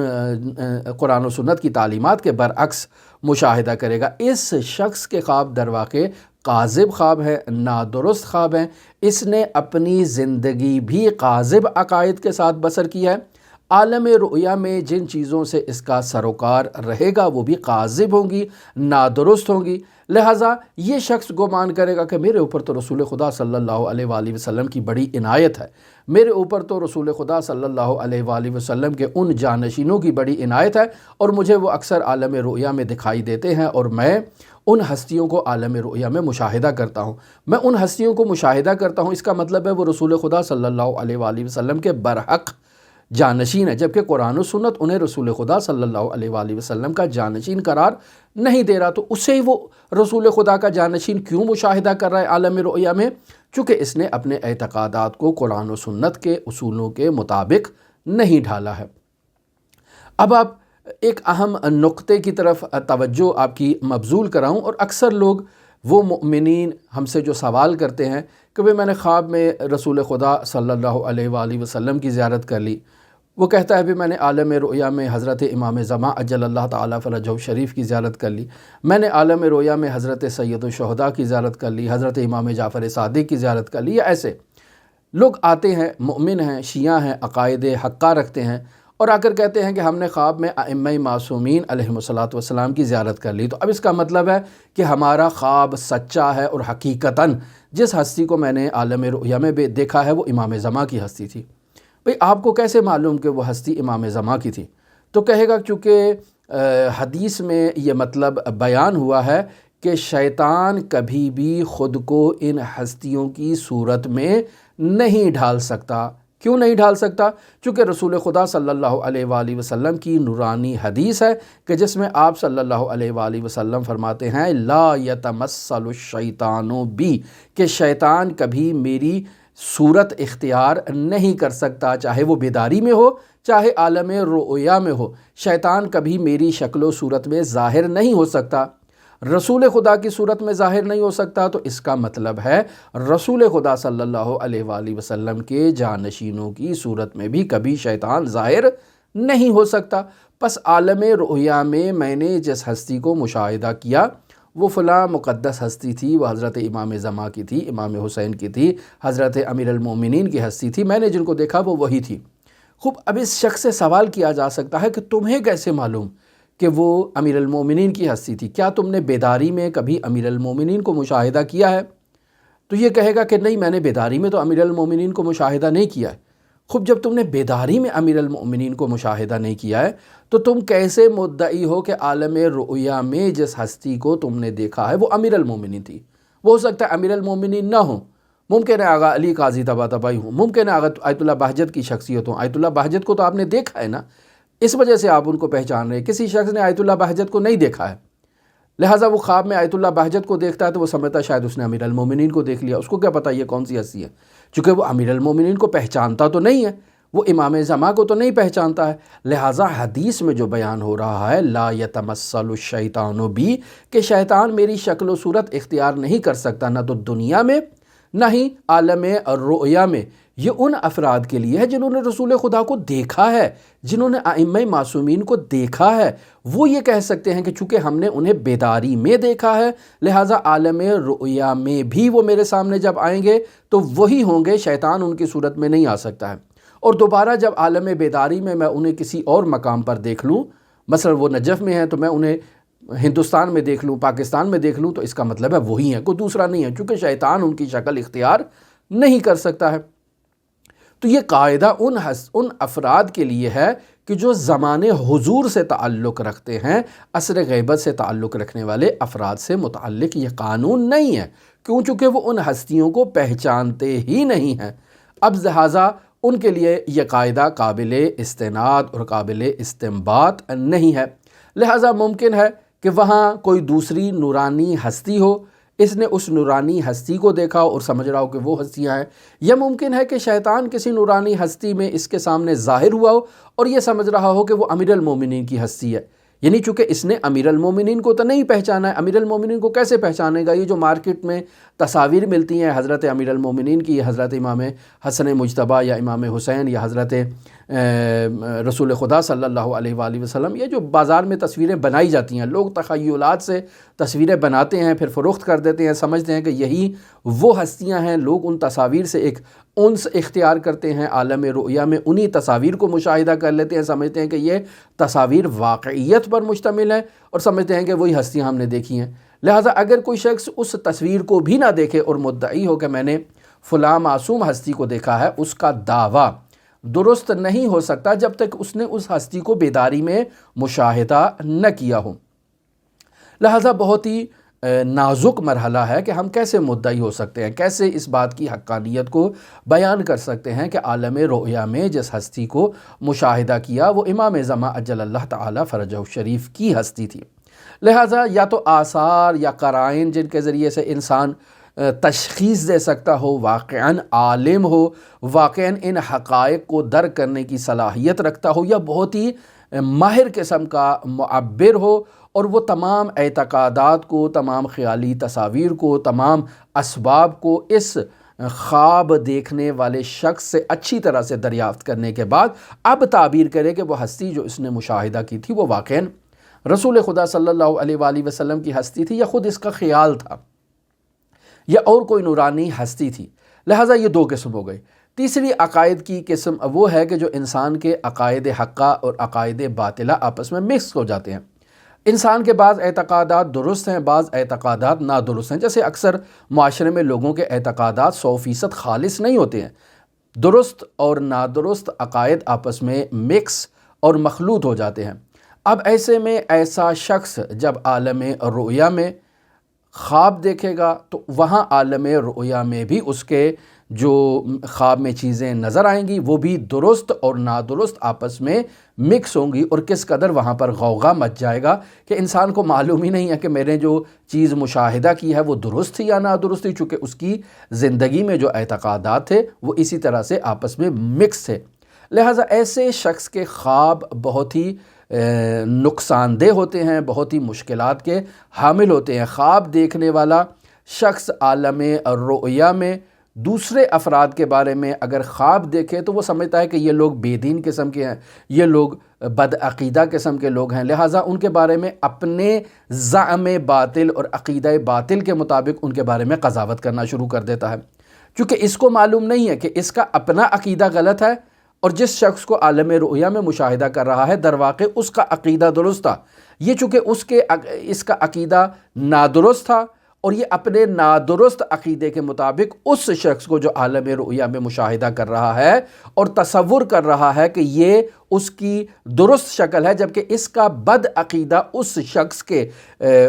قرآن و سنت کی تعلیمات کے برعکس مشاہدہ کرے گا۔ اس شخص کے خواب در واقع کاذب خواب ہے، نادرست خواب ہیں۔ اس نے اپنی زندگی بھی کاذب عقائد کے ساتھ بسر کی ہے۔ عالم رؤیا میں جن چیزوں سے اس کا سروکار رہے گا وہ بھی کاذب ہوں گی، نادرست ہوں گی۔ لہٰذا یہ شخص گمان کرے گا کہ میرے اوپر تو رسول خدا صلی اللہ علیہ وآلہ وسلم کی بڑی عنایت ہے، میرے اوپر تو رسول خدا صلی اللہ علیہ وآلہ وسلم کے ان جانشینوں کی بڑی عنایت ہے، اور مجھے وہ اکثر عالم رؤیا میں دکھائی دیتے ہیں، اور میں ان ہستیوں کو عالم رؤیا میں مشاہدہ کرتا ہوں۔ میں ان ہستیوں کو مشاہدہ کرتا ہوں، اس کا مطلب ہے وہ رسول خدا صلی اللہ علیہ وآلہ وسلم کے برحق جانشین ہے، جبکہ قرآن و سنت انہیں رسول خدا صلی اللہ علیہ وآلہ وسلم کا جانشین قرار نہیں دے رہا۔ تو اسے وہ رسول خدا کا جانشین کیوں مشاہدہ کر رہا ہے عالم رؤیا میں؟ چونکہ اس نے اپنے اعتقادات کو قرآن و سنت کے اصولوں کے مطابق نہیں ڈھالا ہے۔ اب آپ ایک اہم نقطے کی طرف توجہ آپ کی مبذول کراؤں، اور اکثر لوگ وہ مؤمنین ہم سے جو سوال کرتے ہیں کہ بھئی میں نے خواب میں رسول خدا صلی اللہ علیہ وآلہ وسلم کی زیارت کر لی، وہ کہتا ہے بھی میں نے عالم رؤیا میں حضرت امام زمان عجل اللہ تعالیٰ فرجہ شریف کی زیارت کر لی، میں نے عالم رؤیا میں حضرت سید الشہداء کی زیارت کر لی، حضرت امام جعفر صادق کی زیارت کر لی۔ یا ایسے لوگ آتے ہیں، مؤمن ہیں، شیعہ ہیں، عقائد حقہ رکھتے ہیں، اور آ کر کہتے ہیں کہ ہم نے خواب میں ائمہ معصومین علیہم الصلاۃ والسلام کی زیارت کر لی۔ تو اب اس کا مطلب ہے کہ ہمارا خواب سچا ہے، اور حقیقتاً جس ہستی کو میں نے عالم رؤیا میں دیکھا ہے وہ امام زمان کی ہستی تھی۔ بھئی آپ کو کیسے معلوم کہ وہ ہستی امام زمان کی تھی؟ تو کہے گا چونکہ حدیث میں یہ مطلب بیان ہوا ہے کہ شیطان کبھی بھی خود کو ان ہستیوں کی صورت میں نہیں ڈھال سکتا۔ کیوں نہیں ڈھال سکتا؟ چونکہ رسول خدا صلی اللہ علیہ وآلہ وسلم کی نورانی حدیث ہے کہ جس میں آپ صلی اللہ علیہ وآلہ وسلم فرماتے ہیں لا یتمثل الشیطان بی، کہ شیطان کبھی میری صورت اختیار نہیں کر سکتا، چاہے وہ بیداری میں ہو چاہے عالم رؤیا میں ہو، شیطان کبھی میری شکل و صورت میں ظاہر نہیں ہو سکتا۔ رسول خدا کی صورت میں ظاہر نہیں ہو سکتا، تو اس کا مطلب ہے رسول خدا صلی اللہ علیہ وآلہ وسلم کے جانشینوں کی صورت میں بھی کبھی شیطان ظاہر نہیں ہو سکتا۔ پس عالم رؤیا میں میں نے جس ہستی کو مشاہدہ کیا وہ فلاں مقدس ہستی تھی، وہ حضرت امام زمان کی تھی، امام حسین کی تھی، حضرت امیر المومنین کی ہستی تھی، میں نے جن کو دیکھا وہ وہی تھی۔ خوب، اب اس شخص سے سوال کیا جا سکتا ہے کہ تمہیں کیسے معلوم کہ وہ امیر المومنین کی ہستی تھی؟ کیا تم نے بیداری میں کبھی امیر المومنین کو مشاہدہ کیا ہے؟ تو یہ کہے گا کہ نہیں، میں نے بیداری میں تو امیر المومنین کو مشاہدہ نہیں کیا ہے۔ خوب، جب تم نے بیداری میں امیر المومنین کو مشاہدہ نہیں کیا ہے تو تم کیسے مدعی ہو کہ عالم رؤیا میں جس ہستی کو تم نے دیکھا ہے وہ امیر المومنین تھی؟ وہ ہو سکتا ہے امیر المومنین نہ ہوں، ممکن ہے آغا علی قاضی طباطبائی ہوں، ممکن ہے آیت اللہ بہجت کی شخصیت ہوں۔ آیت اللہ بہجت کو تو آپ نے دیکھا ہے نا، اس وجہ سے آپ ان کو پہچان رہے ہیں۔ کسی شخص نے آیت اللہ بہجت کو نہیں دیکھا ہے، لہٰذا وہ خواب میں آیت اللہ بہجت کو دیکھتا ہے تو وہ سمجھتا ہے شاید اس نے امیر المومنین کو دیکھ لیا، اس کو کیا پتہ یہ کون سی ہستی ہے، چونکہ وہ امیر المومنین کو پہچانتا تو نہیں ہے، وہ امام زمان کو تو نہیں پہچانتا ہے۔ لہٰذا حدیث میں جو بیان ہو رہا ہے لا یتمثل الشیطان بی، کہ شیطان میری شکل و صورت اختیار نہیں کر سکتا، نہ تو دنیا میں نہ ہی عالم رؤیا میں یہ ان افراد کے لیے ہے جنہوں نے رسول خدا کو دیکھا ہے، جنہوں نے ائمہ معصومین کو دیکھا ہے، وہ یہ کہہ سکتے ہیں کہ چونکہ ہم نے انہیں بیداری میں دیکھا ہے لہٰذا عالم رؤیا میں بھی وہ میرے سامنے جب آئیں گے تو وہی ہوں گے، شیطان ان کی صورت میں نہیں آ سکتا ہے۔ اور دوبارہ جب عالم بیداری میں انہیں کسی اور مقام پر دیکھ لوں، مثلا وہ نجف میں ہیں تو میں انہیں ہندوستان میں دیکھ لوں، پاکستان میں دیکھ لوں، تو اس کا مطلب ہے وہی ہیں، کوئی دوسرا نہیں ہے، چونکہ شیطان ان کی شکل اختیار نہیں کر سکتا ہے۔ تو یہ قاعدہ ان افراد کے لیے ہے کہ جو زمان حضور سے تعلق رکھتے ہیں، عصر غیبت سے تعلق رکھنے والے افراد سے متعلق یہ قانون نہیں ہے، کیوں؟ چونکہ وہ ان ہستیوں کو پہچانتے ہی نہیں ہیں۔ اب لہٰذا ان کے لیے یہ قاعدہ قابل استناد اور قابل استنباط نہیں ہے۔ لہٰذا ممکن ہے کہ وہاں کوئی دوسری نورانی ہستی ہو، اس نے اس نورانی ہستی کو دیکھا اور سمجھ رہا ہو کہ وہ ہستیاں ہیں، یا ممکن ہے کہ شیطان کسی نورانی ہستی میں اس کے سامنے ظاہر ہوا ہو اور یہ سمجھ رہا ہو کہ وہ امیر المومنین کی ہستی ہے، یعنی چونکہ اس نے امیر المومنین کو تو نہیں پہچانا ہے، امیر المومنین کو کیسے پہچانے گا؟ یہ جو مارکیٹ میں تصاویر ملتی ہیں حضرت امیر المومنین کی، حضرت امام حسن مجتبیٰ یا امام حسین یا حضرت رسول خدا صلی اللہ علیہ وآلہ وسلم، یہ جو بازار میں تصویریں بنائی جاتی ہیں، لوگ تخیلات سے تصویریں بناتے ہیں، پھر فروخت کر دیتے ہیں، سمجھتے ہیں کہ یہی وہ ہستیاں ہیں، لوگ ان تصاویر سے ایک انس اختیار کرتے ہیں، عالم رؤیا میں انہی تصاویر کو مشاہدہ کر لیتے ہیں، سمجھتے ہیں کہ یہ تصاویر واقعیت پر مشتمل ہیں اور سمجھتے ہیں کہ وہی ہستیاں ہم نے دیکھی ہیں۔ لہٰذا اگر کوئی شخص اس تصویر کو بھی نہ دیکھے اور مدعی ہو کہ میں نے فلاں معصوم ہستی کو دیکھا ہے، اس کا دعویٰ درست نہیں ہو سکتا جب تک اس نے اس ہستی کو بیداری میں مشاہدہ نہ کیا ہو۔ لہٰذا بہت ہی نازک مرحلہ ہے کہ ہم کیسے مدعی ہو سکتے ہیں، کیسے اس بات کی حقانیت کو بیان کر سکتے ہیں کہ عالم رؤیا میں جس ہستی کو مشاہدہ کیا وہ امام زمان عجل اللہ تعالی فرجہ الشریف کی ہستی تھی۔ لہٰذا یا تو آثار یا قرائن جن کے ذریعے سے انسان تشخیص دے سکتا ہو، واقعاً عالم ہو، واقعاً ان حقائق کو درک کرنے کی صلاحیت رکھتا ہو، یا بہت ہی ماہر قسم کا معبر ہو اور وہ تمام اعتقادات کو، تمام خیالی تصاویر کو، تمام اسباب کو اس خواب دیکھنے والے شخص سے اچھی طرح سے دریافت کرنے کے بعد اب تعبیر کرے کہ وہ ہستی جو اس نے مشاہدہ کی تھی وہ واقعاً رسول خدا صلی اللہ علیہ وآلہ وسلم کی ہستی تھی، یا خود اس کا خیال تھا، یا اور کوئی نورانی ہستی تھی۔ لہٰذا یہ دو قسم ہو گئی۔ تیسری عقائد کی قسم وہ ہے کہ جو انسان کے عقائد حقہ اور عقائد باطلہ آپس میں مکس ہو جاتے ہیں۔ انسان کے بعض اعتقادات درست ہیں، بعض اعتقادات نادرست ہیں، جیسے اکثر معاشرے میں لوگوں کے اعتقادات 100% خالص نہیں ہوتے ہیں، درست اور نادرست عقائد آپس میں مکس اور مخلوط ہو جاتے ہیں۔ اب ایسے میں ایسا شخص جب عالم رؤیا میں خواب دیکھے گا تو وہاں عالم رؤیا میں بھی اس کے جو خواب میں چیزیں نظر آئیں گی وہ بھی درست اور نادرست آپس میں مکس ہوں گی، اور کس قدر وہاں پر غوغا مچ جائے گا کہ انسان کو معلوم ہی نہیں ہے کہ میں نے جو چیز مشاہدہ کی ہے وہ درست تھی یا نادرست تھی، چونکہ اس کی زندگی میں جو اعتقادات تھے وہ اسی طرح سے آپس میں مکس تھے۔ لہٰذا ایسے شخص کے خواب بہت ہی نقصان دہ ہوتے ہیں، بہت ہی مشکلات کے حامل ہوتے ہیں۔ خواب دیکھنے والا شخص عالم رؤیا میں دوسرے افراد کے بارے میں اگر خواب دیکھے تو وہ سمجھتا ہے کہ یہ لوگ بے دین قسم کے ہیں، یہ لوگ بدعقیدہ قسم کے لوگ ہیں، لہٰذا ان کے بارے میں اپنے زعم باطل اور عقیدہ باطل کے مطابق ان کے بارے میں قضاوت کرنا شروع کر دیتا ہے، چونکہ اس کو معلوم نہیں ہے کہ اس کا اپنا عقیدہ غلط ہے اور جس شخص کو عالم رؤیا میں مشاہدہ کر رہا ہے در واقع اس کا عقیدہ درست تھا۔ یہ چونکہ اس کا عقیدہ نادرست تھا اور یہ اپنے نادرست عقیدے کے مطابق اس شخص کو جو عالم رؤیا میں مشاہدہ کر رہا ہے اور تصور کر رہا ہے کہ یہ اس کی درست شکل ہے، جبکہ اس کا بد عقیدہ اس شخص کے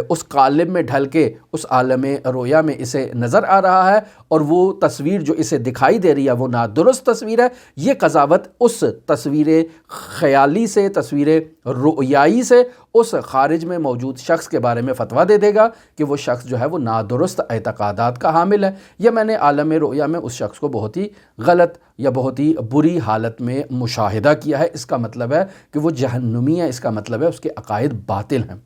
اس قالب میں ڈھل کے اس عالم رؤیا میں اسے نظر آ رہا ہے، اور وہ تصویر جو اسے دکھائی دے رہی ہے وہ نادرست تصویر ہے۔ یہ قضاوت اس تصویر خیالی سے، تصویر رؤیائی سے اس خارج میں موجود شخص کے بارے میں فتویٰ دے دے گا کہ وہ شخص جو ہے وہ نادرست اعتقادات کا حامل ہے، یا میں نے عالم رؤیا میں اس شخص کو بہت ہی غلط یا بہت ہی بری حالت میں مشاہدہ کیا ہے، اس کا مطلب ہے کہ وہ جہنمی ہے، اس کا مطلب ہے اس کے عقائد باطل ہیں۔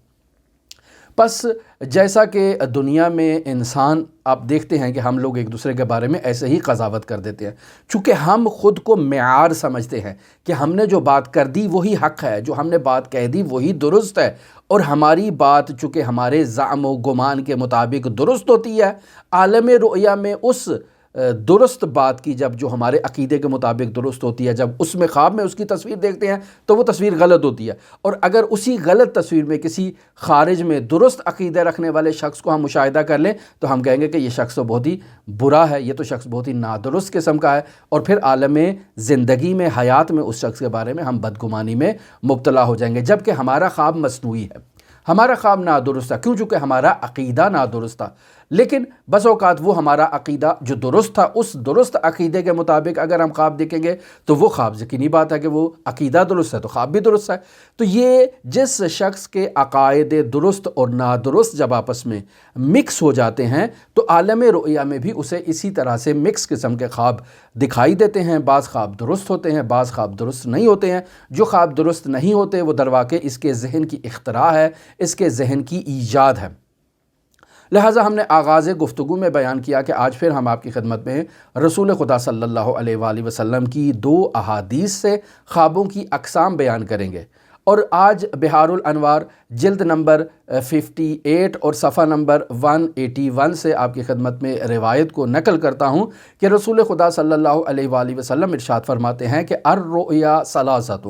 بس جیسا کہ دنیا میں انسان آپ دیکھتے ہیں کہ ہم لوگ ایک دوسرے کے بارے میں ایسے ہی قضاوت کر دیتے ہیں، چونکہ ہم خود کو معیار سمجھتے ہیں کہ ہم نے جو بات کر دی وہی حق ہے، جو ہم نے بات کہہ دی وہی درست ہے، اور ہماری بات چونکہ ہمارے زعم و گمان کے مطابق درست ہوتی ہے، عالم رؤیا میں اس درست بات کی جب جو ہمارے عقیدے کے مطابق درست ہوتی ہے، جب اس میں خواب میں اس کی تصویر دیکھتے ہیں تو وہ تصویر غلط ہوتی ہے، اور اگر اسی غلط تصویر میں کسی خارج میں درست عقیدے رکھنے والے شخص کو ہم مشاہدہ کر لیں تو ہم کہیں گے کہ یہ شخص تو بہت ہی برا ہے، یہ تو شخص بہت ہی نادرست قسم کا ہے، اور پھر عالم زندگی میں، حیات میں اس شخص کے بارے میں ہم بدگمانی میں مبتلا ہو جائیں گے، جبکہ ہمارا خواب مصنوعی ہے، ہمارا خواب نادرست تھا، کیوں؟ چونکہ ہمارا عقیدہ نادرست تھا۔ لیکن بس اوقات وہ ہمارا عقیدہ جو درست تھا، اس درست عقیدے کے مطابق اگر ہم خواب دیکھیں گے تو وہ خواب، یقینی بات ہے کہ وہ عقیدہ درست ہے تو خواب بھی درست ہے۔ تو یہ جس شخص کے عقائد درست اور نادرست جب آپس میں مکس ہو جاتے ہیں تو عالم رؤیا میں بھی اسے اسی طرح سے مکس قسم کے خواب دکھائی دیتے ہیں، بعض خواب درست ہوتے ہیں، بعض خواب درست نہیں ہوتے ہیں۔ جو خواب درست نہیں ہوتے وہ درواقع اس کے ذہن کی اختراع ہے، اس کے ذہن کی ایجاد ہے۔ لہٰذا ہم نے آغاز گفتگو میں بیان کیا کہ آج پھر ہم آپ کی خدمت میں رسول خدا صلی اللہ علیہ وآلہ وسلم کی 2 احادیث سے خوابوں کی اقسام بیان کریں گے، اور آج بہار الانوار جلد نمبر 58 اور صفحہ نمبر 181 سے آپ کی خدمت میں روایت کو نقل کرتا ہوں کہ رسول خدا صلی اللہ علیہ وآلہ وسلم ارشاد فرماتے ہیں کہ الرؤیا ثلاثۃ،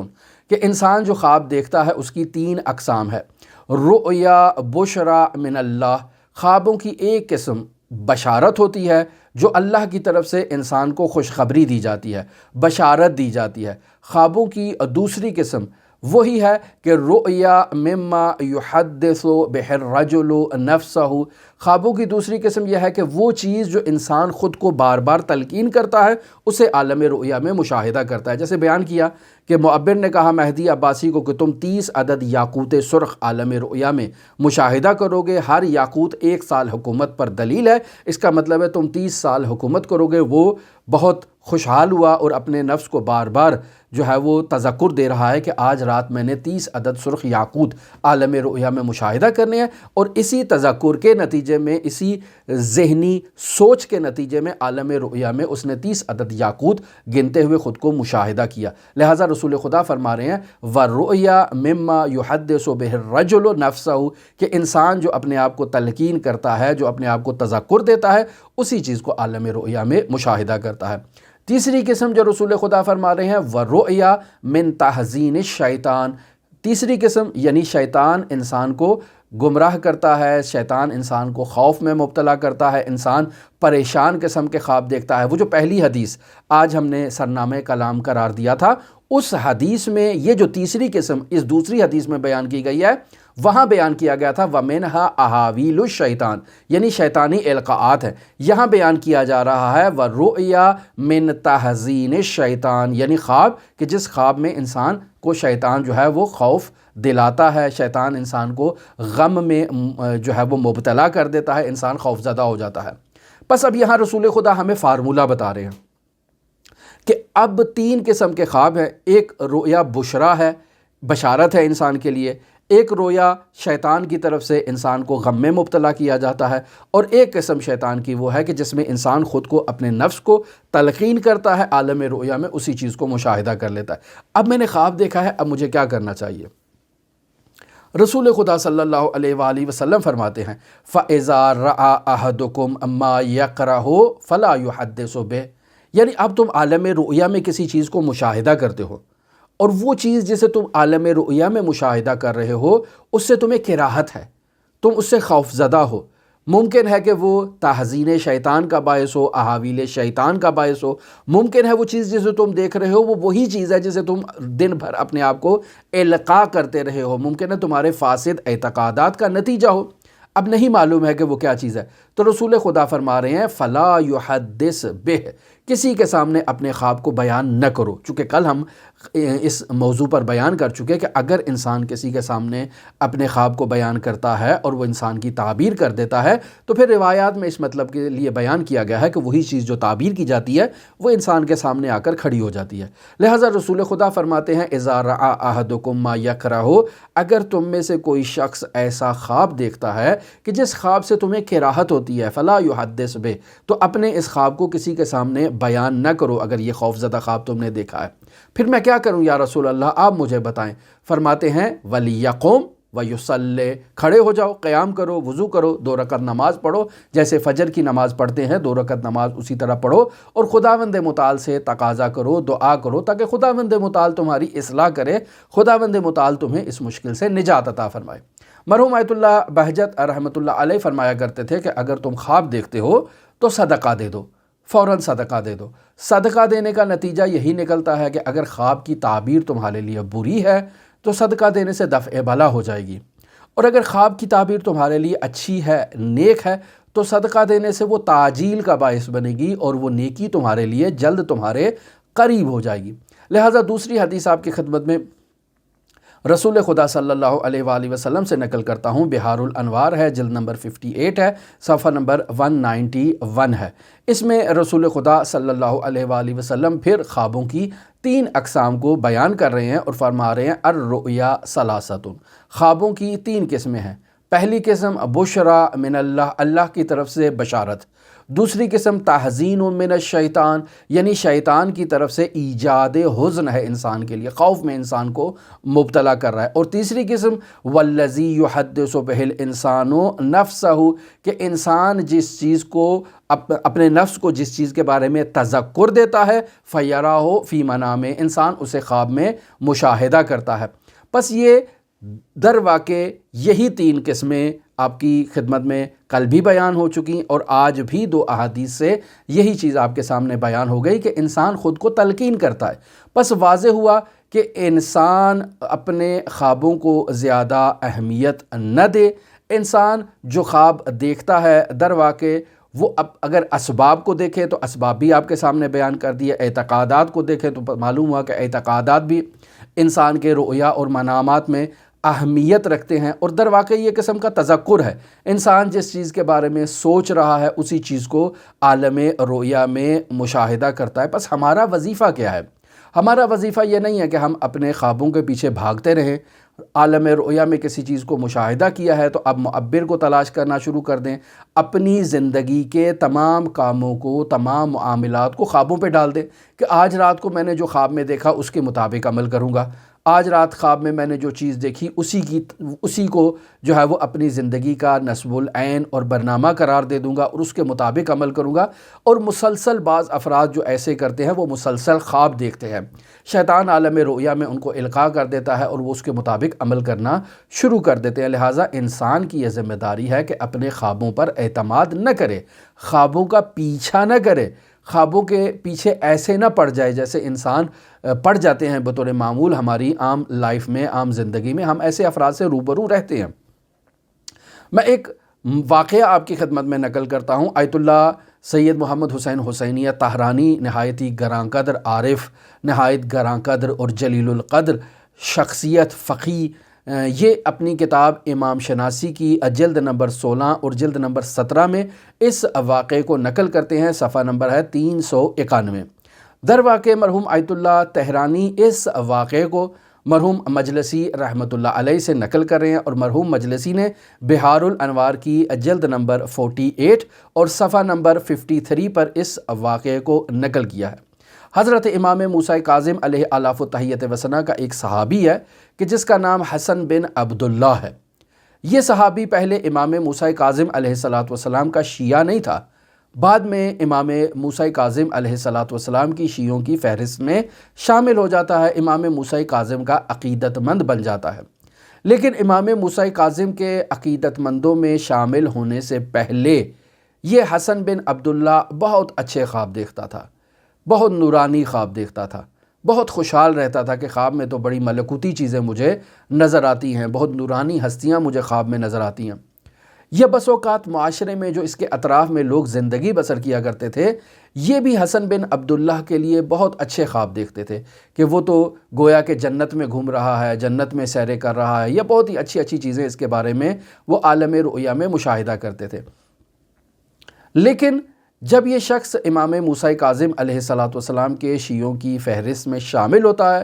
کہ انسان جو خواب دیکھتا ہے اس کی 3 اقسام ہے۔ رؤیا بشرا من اللہ، خوابوں کی ایک قسم بشارت ہوتی ہے جو اللہ کی طرف سے انسان کو خوشخبری دی جاتی ہے، بشارت دی جاتی ہے۔ خوابوں کی دوسری قسم وہی ہے کہ رؤیا مما یحدث بہ الرجل نفسہ، خوابوں کی دوسری قسم یہ ہے کہ وہ چیز جو انسان خود کو بار بار تلقین کرتا ہے اسے عالم رؤیا میں مشاہدہ کرتا ہے۔ جیسے بیان کیا کہ معبر نے کہا مہدی عباسی کو کہ تم 30 عدد یاقوت سرخ عالم رؤیا میں مشاہدہ کرو گے، ہر یاقوت 1 سال حکومت پر دلیل ہے، اس کا مطلب ہے تم 30 سال حکومت کرو گے۔ وہ بہت خوشحال ہوا اور اپنے نفس کو بار بار جو ہے وہ تذکر دے رہا ہے کہ آج رات میں نے 30 عدد سرخ یاقوت عالم رؤیا میں مشاہدہ کرنے ہیں، اور اسی تذکر کے نتیجے میں، اسی ذہنی سوچ کے نتیجے میں عالم رؤیا میں اس نے 30 عدد یاقوت گنتے ہوئے خود کو مشاہدہ کیا۔ لہٰذا رسول خدا فرما رہے ہیں وَالرُّؤْيَا مِمَّا يُحَدِّثُ بِهِ الرَّجُلُ نَفْسَهُ، کہ انسان جو اپنے آپ کو تلقین کرتا ہے، جو اپنے آپ کو تذکر دیتا ہے، اسی چیز کو عالم رؤیا میں مشاہدہ کرتا ہے۔ تیسری قسم جو رسول خدا فرما رہے ہیں وَالرُّؤْيَا مِن تَحْزِينِ الشَّيْطَان، تیسری قسم یعنی شیطان انسان کو گمراہ کرتا ہے، شیطان انسان کو خوف میں مبتلا کرتا ہے، انسان پریشان قسم کے خواب دیکھتا ہے۔ وہ جو پہلی حدیث آج ہم نے سرنامہ کلام قرار دیا تھا، اس حدیث میں یہ جو تیسری قسم اس دوسری حدیث میں بیان کی گئی ہے، وہاں بیان کیا گیا تھا وَمِنْهَا أَحَاوِيلُ الشَّيْطَان، یعنی شیطانی القاءات ہیں۔ یہاں بیان کیا جا رہا ہے وَالرُّؤْيَا مِن تَحْزِينِ الشَّيْطَان، یعنی خواب کہ جس خواب میں انسان کو شیطان جو ہے وہ خوف دلاتا ہے، شیطان انسان کو غم میں جو ہے وہ مبتلا کر دیتا ہے، انسان خوف زدہ ہو جاتا ہے۔ پس اب یہاں رسول خدا ہمیں فارمولہ بتا رہے ہیں کہ اب 3 قسم کے خواب ہیں۔ ایک رؤیا بشرا ہے، بشارت ہے انسان کے لیے، ایک رویا شیطان کی طرف سے انسان کو غم میں مبتلا کیا جاتا ہے، اور ایک قسم شیطان کی وہ ہے کہ جس میں انسان خود کو اپنے نفس کو تلقین کرتا ہے، عالم رؤیا میں اسی چیز کو مشاہدہ کر لیتا ہے۔ اب میں نے خواب دیکھا ہے، اب مجھے کیا کرنا چاہیے؟ رسول خدا صلی اللہ علیہ وآلہ وسلم فرماتے ہیں فَإِذَا رَأَى أَحَدُكُمْ مَا يَكْرَهُ فَلَا يُحَدِّثُ بِهِ، یعنی اب تم عالم رؤیا میں کسی چیز کو مشاہدہ کرتے ہو، اور وہ چیز جسے تم عالم رؤیا میں مشاہدہ کر رہے ہو اس سے تمہیں کراہت ہے، تم اس سے خوف زدہ ہو، ممکن ہے کہ وہ تحزین شیطان کا باعث ہو، احاویل شیطان کا باعث ہو، ممکن ہے وہ چیز جسے تم دیکھ رہے ہو وہ وہی چیز ہے جسے تم دن بھر اپنے آپ کو القاء کرتے رہے ہو، ممکن ہے تمہارے فاسد اعتقادات کا نتیجہ ہو، اب نہیں معلوم ہے کہ وہ کیا چیز ہے۔ تو رسول خدا فرما رہے ہیں فلا یحدث بہ، کسی کے سامنے اپنے خواب کو بیان نہ کرو، چونکہ کل ہم اس موضوع پر بیان کر چکے کہ اگر انسان کسی کے سامنے اپنے خواب کو بیان کرتا ہے اور وہ انسان کی تعبیر کر دیتا ہے تو پھر روایات میں اس مطلب کے لیے بیان کیا گیا ہے کہ وہی چیز جو تعبیر کی جاتی ہے وہ انسان کے سامنے آ کر کھڑی ہو جاتی ہے۔ لہٰذا رسول خدا فرماتے ہیں اذا رعا احدکم ما یکرہ، اگر تم میں سے کوئی شخص ایسا خواب دیکھتا ہے کہ جس خواب سے تمہیں کراہت ہوتی ہے فلا یحدث بہ، تو اپنے اس خواب کو کسی کے سامنے بیان نہ کرو اگر یہ خوف زدہ خواب تم نے دیکھا ہے۔ پھر میں کیا کروں یا رسول اللہ، آپ مجھے بتائیں۔ فرماتے ہیں وَلْيَقُمْ وَيُصَلِّ، کھڑے ہو جاؤ، قیام کرو، وضو کرو، 2 رکعت نماز پڑھو، جیسے فجر کی نماز پڑھتے ہیں 2 رکعت نماز اسی طرح پڑھو، اور خداوند متعال سے تقاضا کرو، دعا کرو تاکہ خداوند متعال تمہاری اصلاح کرے، خداوند متعال تمہیں اس مشکل سے نجات عطا فرمائے۔ مرحوم آیت اللہ بہجت رحمۃ اللہ علیہ فرمایا کرتے تھے کہ اگر تم خواب دیکھتے ہو تو صدقہ دے دو، فوراً صدقہ دے دو۔ صدقہ دینے کا نتیجہ یہی نکلتا ہے کہ اگر خواب کی تعبیر تمہارے لیے بری ہے تو صدقہ دینے سے دفع بلا ہو جائے گی، اور اگر خواب کی تعبیر تمہارے لیے اچھی ہے، نیک ہے، تو صدقہ دینے سے وہ تعجیل کا باعث بنے گی اور وہ نیکی تمہارے لیے جلد تمہارے قریب ہو جائے گی۔ لہٰذا دوسری حدیث آپ کی خدمت میں رسول خدا صلی اللہ علیہ وآلہ وسلم سے نقل کرتا ہوں، بہار الانوار ہے، جلد نمبر 58 ہے، صفحہ نمبر 191 ہے۔ اس میں رسول خدا صلی اللہ علیہ وآلہ وسلم پھر خوابوں کی 3 اقسام کو بیان کر رہے ہیں اور فرما رہے ہیں الرؤیا ثلاثۃ، خوابوں کی 3 قسمیں ہیں۔ پہلی قسم بشرا من اللہ، اللہ کی طرف سے بشارت۔ دوسری قسم تحزین من الشیطان، یعنی شیطان کی طرف سے ایجاد حزن ہے انسان کے لیے، خوف میں انسان کو مبتلا کر رہا ہے۔ اور تیسری قسم والذی یحدث بہ الانسان نفسہ، کہ انسان جس چیز کو اپنے نفس کو جس چیز کے بارے میں تذکر دیتا ہے فیراہ فی منام، انسان اسے خواب میں مشاہدہ کرتا ہے۔ پس یہ در واقع یہی 3 قسمیں آپ کی خدمت میں کل بھی بیان ہو چکی اور آج بھی 2 احادیث سے یہی چیز آپ کے سامنے بیان ہو گئی کہ انسان خود کو تلقین کرتا ہے۔ پس واضح ہوا کہ انسان اپنے خوابوں کو زیادہ اہمیت نہ دے۔ انسان جو خواب دیکھتا ہے در واقع وہ اگر اسباب کو دیکھے تو اسباب بھی آپ کے سامنے بیان کر دیے، اعتقادات کو دیکھے تو معلوم ہوا کہ اعتقادات بھی انسان کے رؤیا اور منامات میں اہمیت رکھتے ہیں، اور در واقع یہ قسم کا تذکر ہے، انسان جس چیز کے بارے میں سوچ رہا ہے اسی چیز کو عالم رؤیا میں مشاہدہ کرتا ہے۔ پس ہمارا وظیفہ کیا ہے؟ ہمارا وظیفہ یہ نہیں ہے کہ ہم اپنے خوابوں کے پیچھے بھاگتے رہیں، عالم رؤیا میں کسی چیز کو مشاہدہ کیا ہے تو اب معبر کو تلاش کرنا شروع کر دیں، اپنی زندگی کے تمام کاموں کو، تمام معاملات کو خوابوں پہ ڈال دیں کہ آج رات کو میں نے جو خواب میں دیکھا اس کے مطابق عمل کروں گا، آج رات خواب میں میں نے جو چیز دیکھی اسی کو جو ہے وہ اپنی زندگی کا نصب العین اور برنامہ قرار دے دوں گا اور اس کے مطابق عمل کروں گا۔ اور مسلسل بعض افراد جو ایسے کرتے ہیں وہ مسلسل خواب دیکھتے ہیں، شیطان عالم رؤیا میں ان کو القاء کر دیتا ہے اور وہ اس کے مطابق عمل کرنا شروع کر دیتے ہیں۔ لہٰذا انسان کی یہ ذمہ داری ہے کہ اپنے خوابوں پر اعتماد نہ کرے، خوابوں کا پیچھا نہ کرے، خوابوں کے پیچھے ایسے نہ پڑ جائے جیسے انسان پڑ جاتے ہیں بطور معمول ہماری عام لائف میں، عام زندگی میں ہم ایسے افراد سے روبرو رہتے ہیں۔ میں ایک واقعہ آپ کی خدمت میں نقل کرتا ہوں۔ آیت اللہ سید محمد حسین حسینیہ طہرانی نہایت ہی گراں قدر عارف، نہایت گراں قدر اور جلیل القدر شخصیت، فقی، یہ اپنی کتاب امام شناسی کی جلد نمبر 16 اور جلد نمبر 17 میں اس واقعے کو نقل کرتے ہیں، صفحہ نمبر ہے 391۔ در واقع مرحوم آیت اللہ طہرانی اس واقعے کو مرحوم مجلسی رحمۃ اللہ علیہ سے نقل کر رہے ہیں، اور مرحوم مجلسی نے بہار الانوار کی جلد نمبر 48 اور صفحہ نمبر 53 پر اس واقعے کو نقل کیا ہے۔ حضرت امام موسیٰ کاظم علیہ آلاف و تحیت وسنہ کا ایک صحابی ہے کہ جس کا نام حسن بن عبداللہ ہے۔ یہ صحابی پہلے امام موسیٰ کاظم علیہ السلام کا شیعہ نہیں تھا، بعد میں امام موسیٰ کاظم علیہ السلام کی شیعوں کی فہرست میں شامل ہو جاتا ہے، امام موسیٰ کاظم کا عقیدت مند بن جاتا ہے۔ لیکن امام موسیٰ کاظم کے عقیدت مندوں میں شامل ہونے سے پہلے یہ حسن بن عبداللہ بہت اچھے خواب دیکھتا تھا، بہت نورانی خواب دیکھتا تھا، بہت خوشحال رہتا تھا کہ خواب میں تو بڑی ملکوتی چیزیں مجھے نظر آتی ہیں، بہت نورانی ہستیاں مجھے خواب میں نظر آتی ہیں۔ یہ بس اوقات معاشرے میں جو اس کے اطراف میں لوگ زندگی بسر کیا کرتے تھے، یہ بھی حسن بن عبداللہ کے لیے بہت اچھے خواب دیکھتے تھے کہ وہ تو گویا کہ جنت میں گھوم رہا ہے، جنت میں سیریں کر رہا ہے، یا بہت ہی اچھی اچھی چیزیں اس کے بارے میں وہ عالم رؤیا میں مشاہدہ کرتے تھے۔ لیکن جب یہ شخص امام موسیٰ کاظم علیہ السلام کے شیعوں کی فہرست میں شامل ہوتا ہے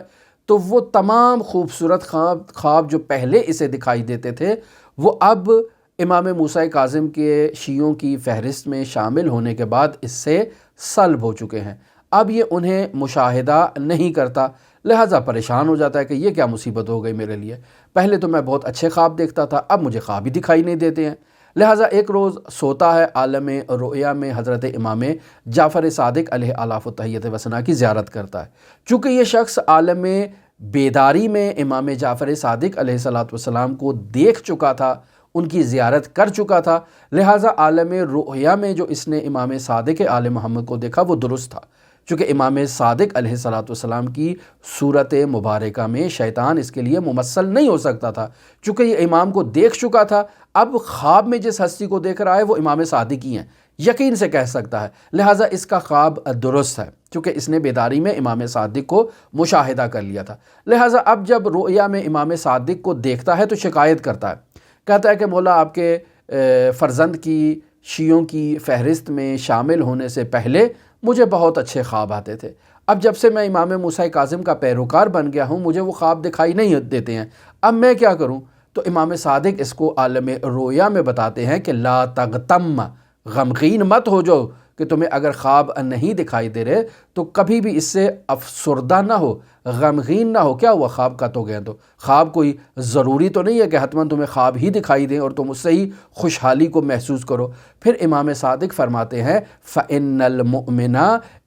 تو وہ تمام خوبصورت خواب جو پہلے اسے دکھائی دیتے تھے وہ اب امام موسیٰ کاظم کے شیعوں کی فہرست میں شامل ہونے کے بعد اس سے سلب ہو چکے ہیں۔ اب یہ انہیں مشاہدہ نہیں کرتا، لہٰذا پریشان ہو جاتا ہے کہ یہ کیا مصیبت ہو گئی میرے لیے، پہلے تو میں بہت اچھے خواب دیکھتا تھا، اب مجھے خواب ہی دکھائی نہیں دیتے ہیں۔ لہٰذا ایک روز سوتا ہے، عالم رؤیا میں حضرت امام جعفر صادق علیہ آلاف و تحیت و ثنا کی زیارت کرتا ہے۔ چونکہ یہ شخص عالم بیداری میں امام جعفر صادق علیہ السلام کو دیکھ چکا تھا، ان کی زیارت کر چکا تھا، لہٰذا عالم رؤیا میں جو اس نے امام صادق آل محمد کو دیکھا وہ درست تھا۔ چونکہ امام صادق علیہ السلام کی صورت مبارکہ میں شیطان اس کے لیے ممثل نہیں ہو سکتا تھا، چونکہ یہ امام کو دیکھ چکا تھا، اب خواب میں جس ہستی کو دیکھ رہا ہے وہ امام صادق ہی ہیں، یقین سے کہہ سکتا ہے، لہٰذا اس کا خواب درست ہے، چونکہ اس نے بیداری میں امام صادق کو مشاہدہ کر لیا تھا۔ لہٰذا اب جب رؤیا میں امام صادق کو دیکھتا ہے تو شکایت کرتا ہے، کہتا ہے کہ مولا آپ کے فرزند کی شیعوں کی فہرست میں شامل ہونے سے پہلے مجھے بہت اچھے خواب آتے تھے، اب جب سے میں امام موسیٰ کاظم کا پیروکار بن گیا ہوں مجھے وہ خواب دکھائی نہیں دیتے ہیں، اب میں کیا کروں؟ تو امام صادق اس کو عالم رؤیا میں بتاتے ہیں کہ لا تغتم، غمگین مت ہو جاؤ کہ تمہیں اگر خواب نہیں دکھائی دے رہے تو کبھی بھی اس سے افسردہ نہ ہو، غمگین نہ ہو، کیا ہوا خواب کا تو گئے، تو خواب کوئی ضروری تو نہیں ہے کہ حتماً تمہیں خواب ہی دکھائی دیں اور تم اس سے ہی خوشحالی کو محسوس کرو۔ پھر امام صادق فرماتے ہیں فَإِنَّ الْمُؤْمِنَ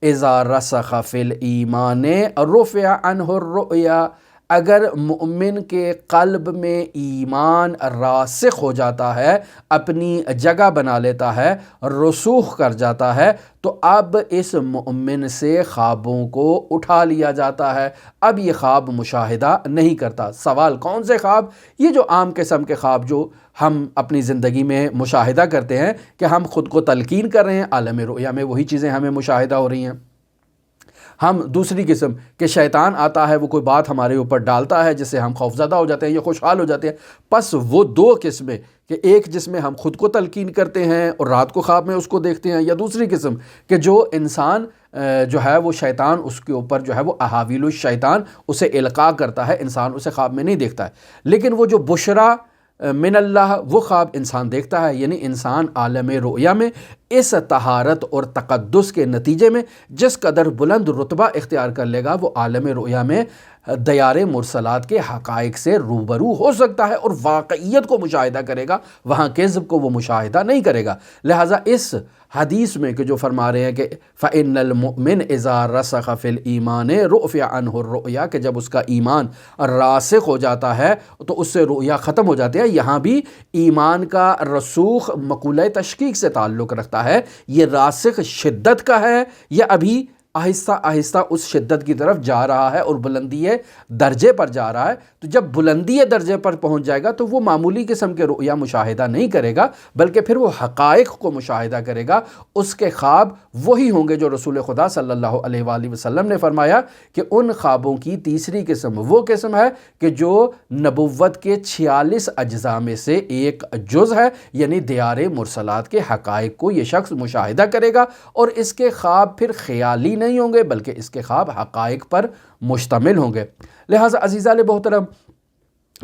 إِذَا رَسَخَ فِي الْإِيمَانِ رُفِعَ عَنْهُ الرُّؤْيَا، اگر مومن کے قلب میں ایمان راسخ ہو جاتا ہے، اپنی جگہ بنا لیتا ہے، رسوخ کر جاتا ہے، تو اب اس مومن سے خوابوں کو اٹھا لیا جاتا ہے، اب یہ خواب مشاہدہ نہیں کرتا۔ سوال کون سے خواب؟ یہ جو عام قسم کے خواب جو ہم اپنی زندگی میں مشاہدہ کرتے ہیں کہ ہم خود کو تلقین کر رہے ہیں، عالم رؤیا میں وہی چیزیں ہمیں مشاہدہ ہو رہی ہیں۔ ہم دوسری قسم کہ شیطان آتا ہے، وہ کوئی بات ہمارے اوپر ڈالتا ہے جس سے ہم خوفزدہ ہو جاتے ہیں یا خوشحال ہو جاتے ہیں، پس وہ دو قسمیں کہ ایک جس میں ہم خود کو تلقین کرتے ہیں اور رات کو خواب میں اس کو دیکھتے ہیں، یا دوسری قسم کہ جو انسان جو ہے وہ شیطان اس کے اوپر جو ہے وہ احاویل الشیطان اسے القاء کرتا ہے، انسان اسے خواب میں نہیں دیکھتا ہے، لیکن وہ جو بشرا من اللہ وہ خواب انسان دیکھتا ہے، یعنی انسان عالم رؤیا میں اس طہارت اور تقدس کے نتیجے میں جس قدر بلند رتبہ اختیار کر لے گا وہ عالم رؤیا میں دیار مرسلات کے حقائق سے روبرو ہو سکتا ہے اور واقعیت کو مشاہدہ کرے گا، وہاں کذب کو وہ مشاہدہ نہیں کرے گا۔ لہٰذا اس حدیث میں کہ جو فرما رہے ہیں کہ فَإِنَّ الْمُؤْمِنَ إِذَا رَسَخَ فِي الْإِيمَانِ رُفِعَ عَنْهُ الرُّؤْيَا، کہ جب اس کا ایمان راسخ ہو جاتا ہے تو اس سے رؤیا ختم ہو جاتی ہے۔ یہاں بھی ایمان کا رسوخ مقولہ تشکیک سے تعلق رکھتا ہے، یہ راسخ شدت کا ہے یا ابھی آہستہ آہستہ اس شدت کی طرف جا رہا ہے اور بلندی درجے پر جا رہا ہے، تو جب بلندی درجے پر پہنچ جائے گا تو وہ معمولی قسم کے رؤیا مشاہدہ نہیں کرے گا بلکہ پھر وہ حقائق کو مشاہدہ کرے گا، اس کے خواب وہی ہوں گے جو رسول خدا صلی اللہ علیہ وآلہ وسلم نے فرمایا کہ ان خوابوں کی تیسری قسم وہ قسم ہے کہ جو نبوت کے 46 اجزاء میں سے ایک جز ہے، یعنی دیار مرسلات کے حقائق کو یہ شخص مشاہدہ کرے گا، اور اس کے خواب پھر خیالی نہیں ہوں گے بلکہ اس کے خواب حقائق پر مشتمل ہوں گے۔ لہٰذا عزیزان محترم،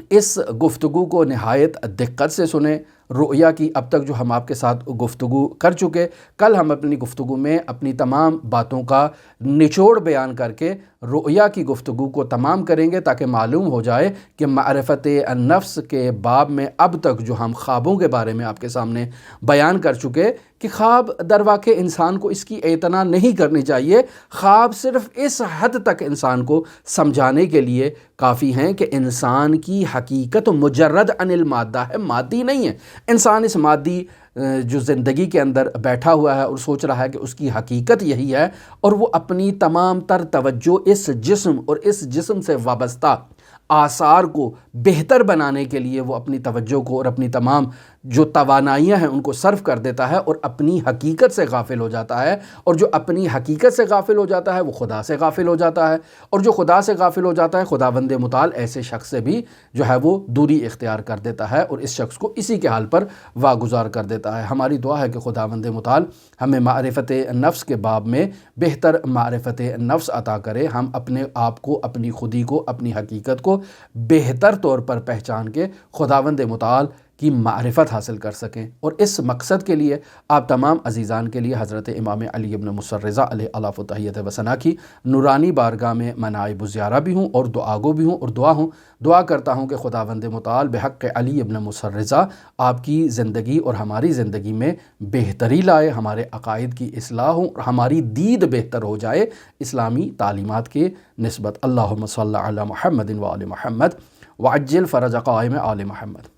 اس گفتگو کو نہایت دقت سے سنیں، رؤیا کی اب تک جو ہم آپ کے ساتھ گفتگو کر چکے، کل ہم اپنی گفتگو میں اپنی تمام باتوں کا نچوڑ بیان کر کے رؤیا کی گفتگو کو تمام کریں گے تاکہ معلوم ہو جائے کہ معرفت النفس کے باب میں اب تک جو ہم خوابوں کے بارے میں آپ کے سامنے بیان کر چکے کہ خواب در واقع انسان کو اس کی اعتنا نہیں کرنی چاہیے، خواب صرف اس حد تک انسان کو سمجھانے کے لیے کافی ہیں کہ انسان کی حقیقت مجرد عن المادہ ہے، مادی نہیں ہے۔ انسان اس مادی جو زندگی کے اندر بیٹھا ہوا ہے اور سوچ رہا ہے کہ اس کی حقیقت یہی ہے، اور وہ اپنی تمام تر توجہ اس جسم اور اس جسم سے وابستہ آثار کو بہتر بنانے کے لیے وہ اپنی توجہ کو اور اپنی تمام جو توانائیاں ہیں ان کو صرف کر دیتا ہے اور اپنی حقیقت سے غافل ہو جاتا ہے، اور جو اپنی حقیقت سے غافل ہو جاتا ہے وہ خدا سے غافل ہو جاتا ہے، اور جو خدا سے غافل ہو جاتا ہے خداوند متعال ایسے شخص سے بھی جو ہے وہ دوری اختیار کر دیتا ہے اور اس شخص کو اسی کے حال پر واگزار کر دیتا ہے۔ ہماری دعا ہے کہ خداوند متعال ہمیں معرفت نفس کے باب میں بہتر معرفت نفس عطا کرے، ہم اپنے آپ کو، اپنی خودی کو، اپنی حقیقت کو بہتر طور پر پہچان کے خداوند متعال کی معرفت حاصل کر سکیں، اور اس مقصد کے لیے آپ تمام عزیزان کے لیے حضرت امام علی ابن موسیٰ الرضا علیہ الاف و تحیت و ثنا کی نورانی بارگاہ میں منائب الزیارہ بھی ہوں اور دعاگو بھی ہوں، اور دعا کرتا ہوں کہ خداوند متعال بحق علی ابن موسیٰ الرضا آپ کی زندگی اور ہماری زندگی میں بہتری لائے، ہمارے عقائد کی اصلاح ہوں اور ہماری دید بہتر ہو جائے اسلامی تعلیمات کے نسبت۔ اللہم صلی علی محمد و آل محمد وعجل فرج قائم آل محمد۔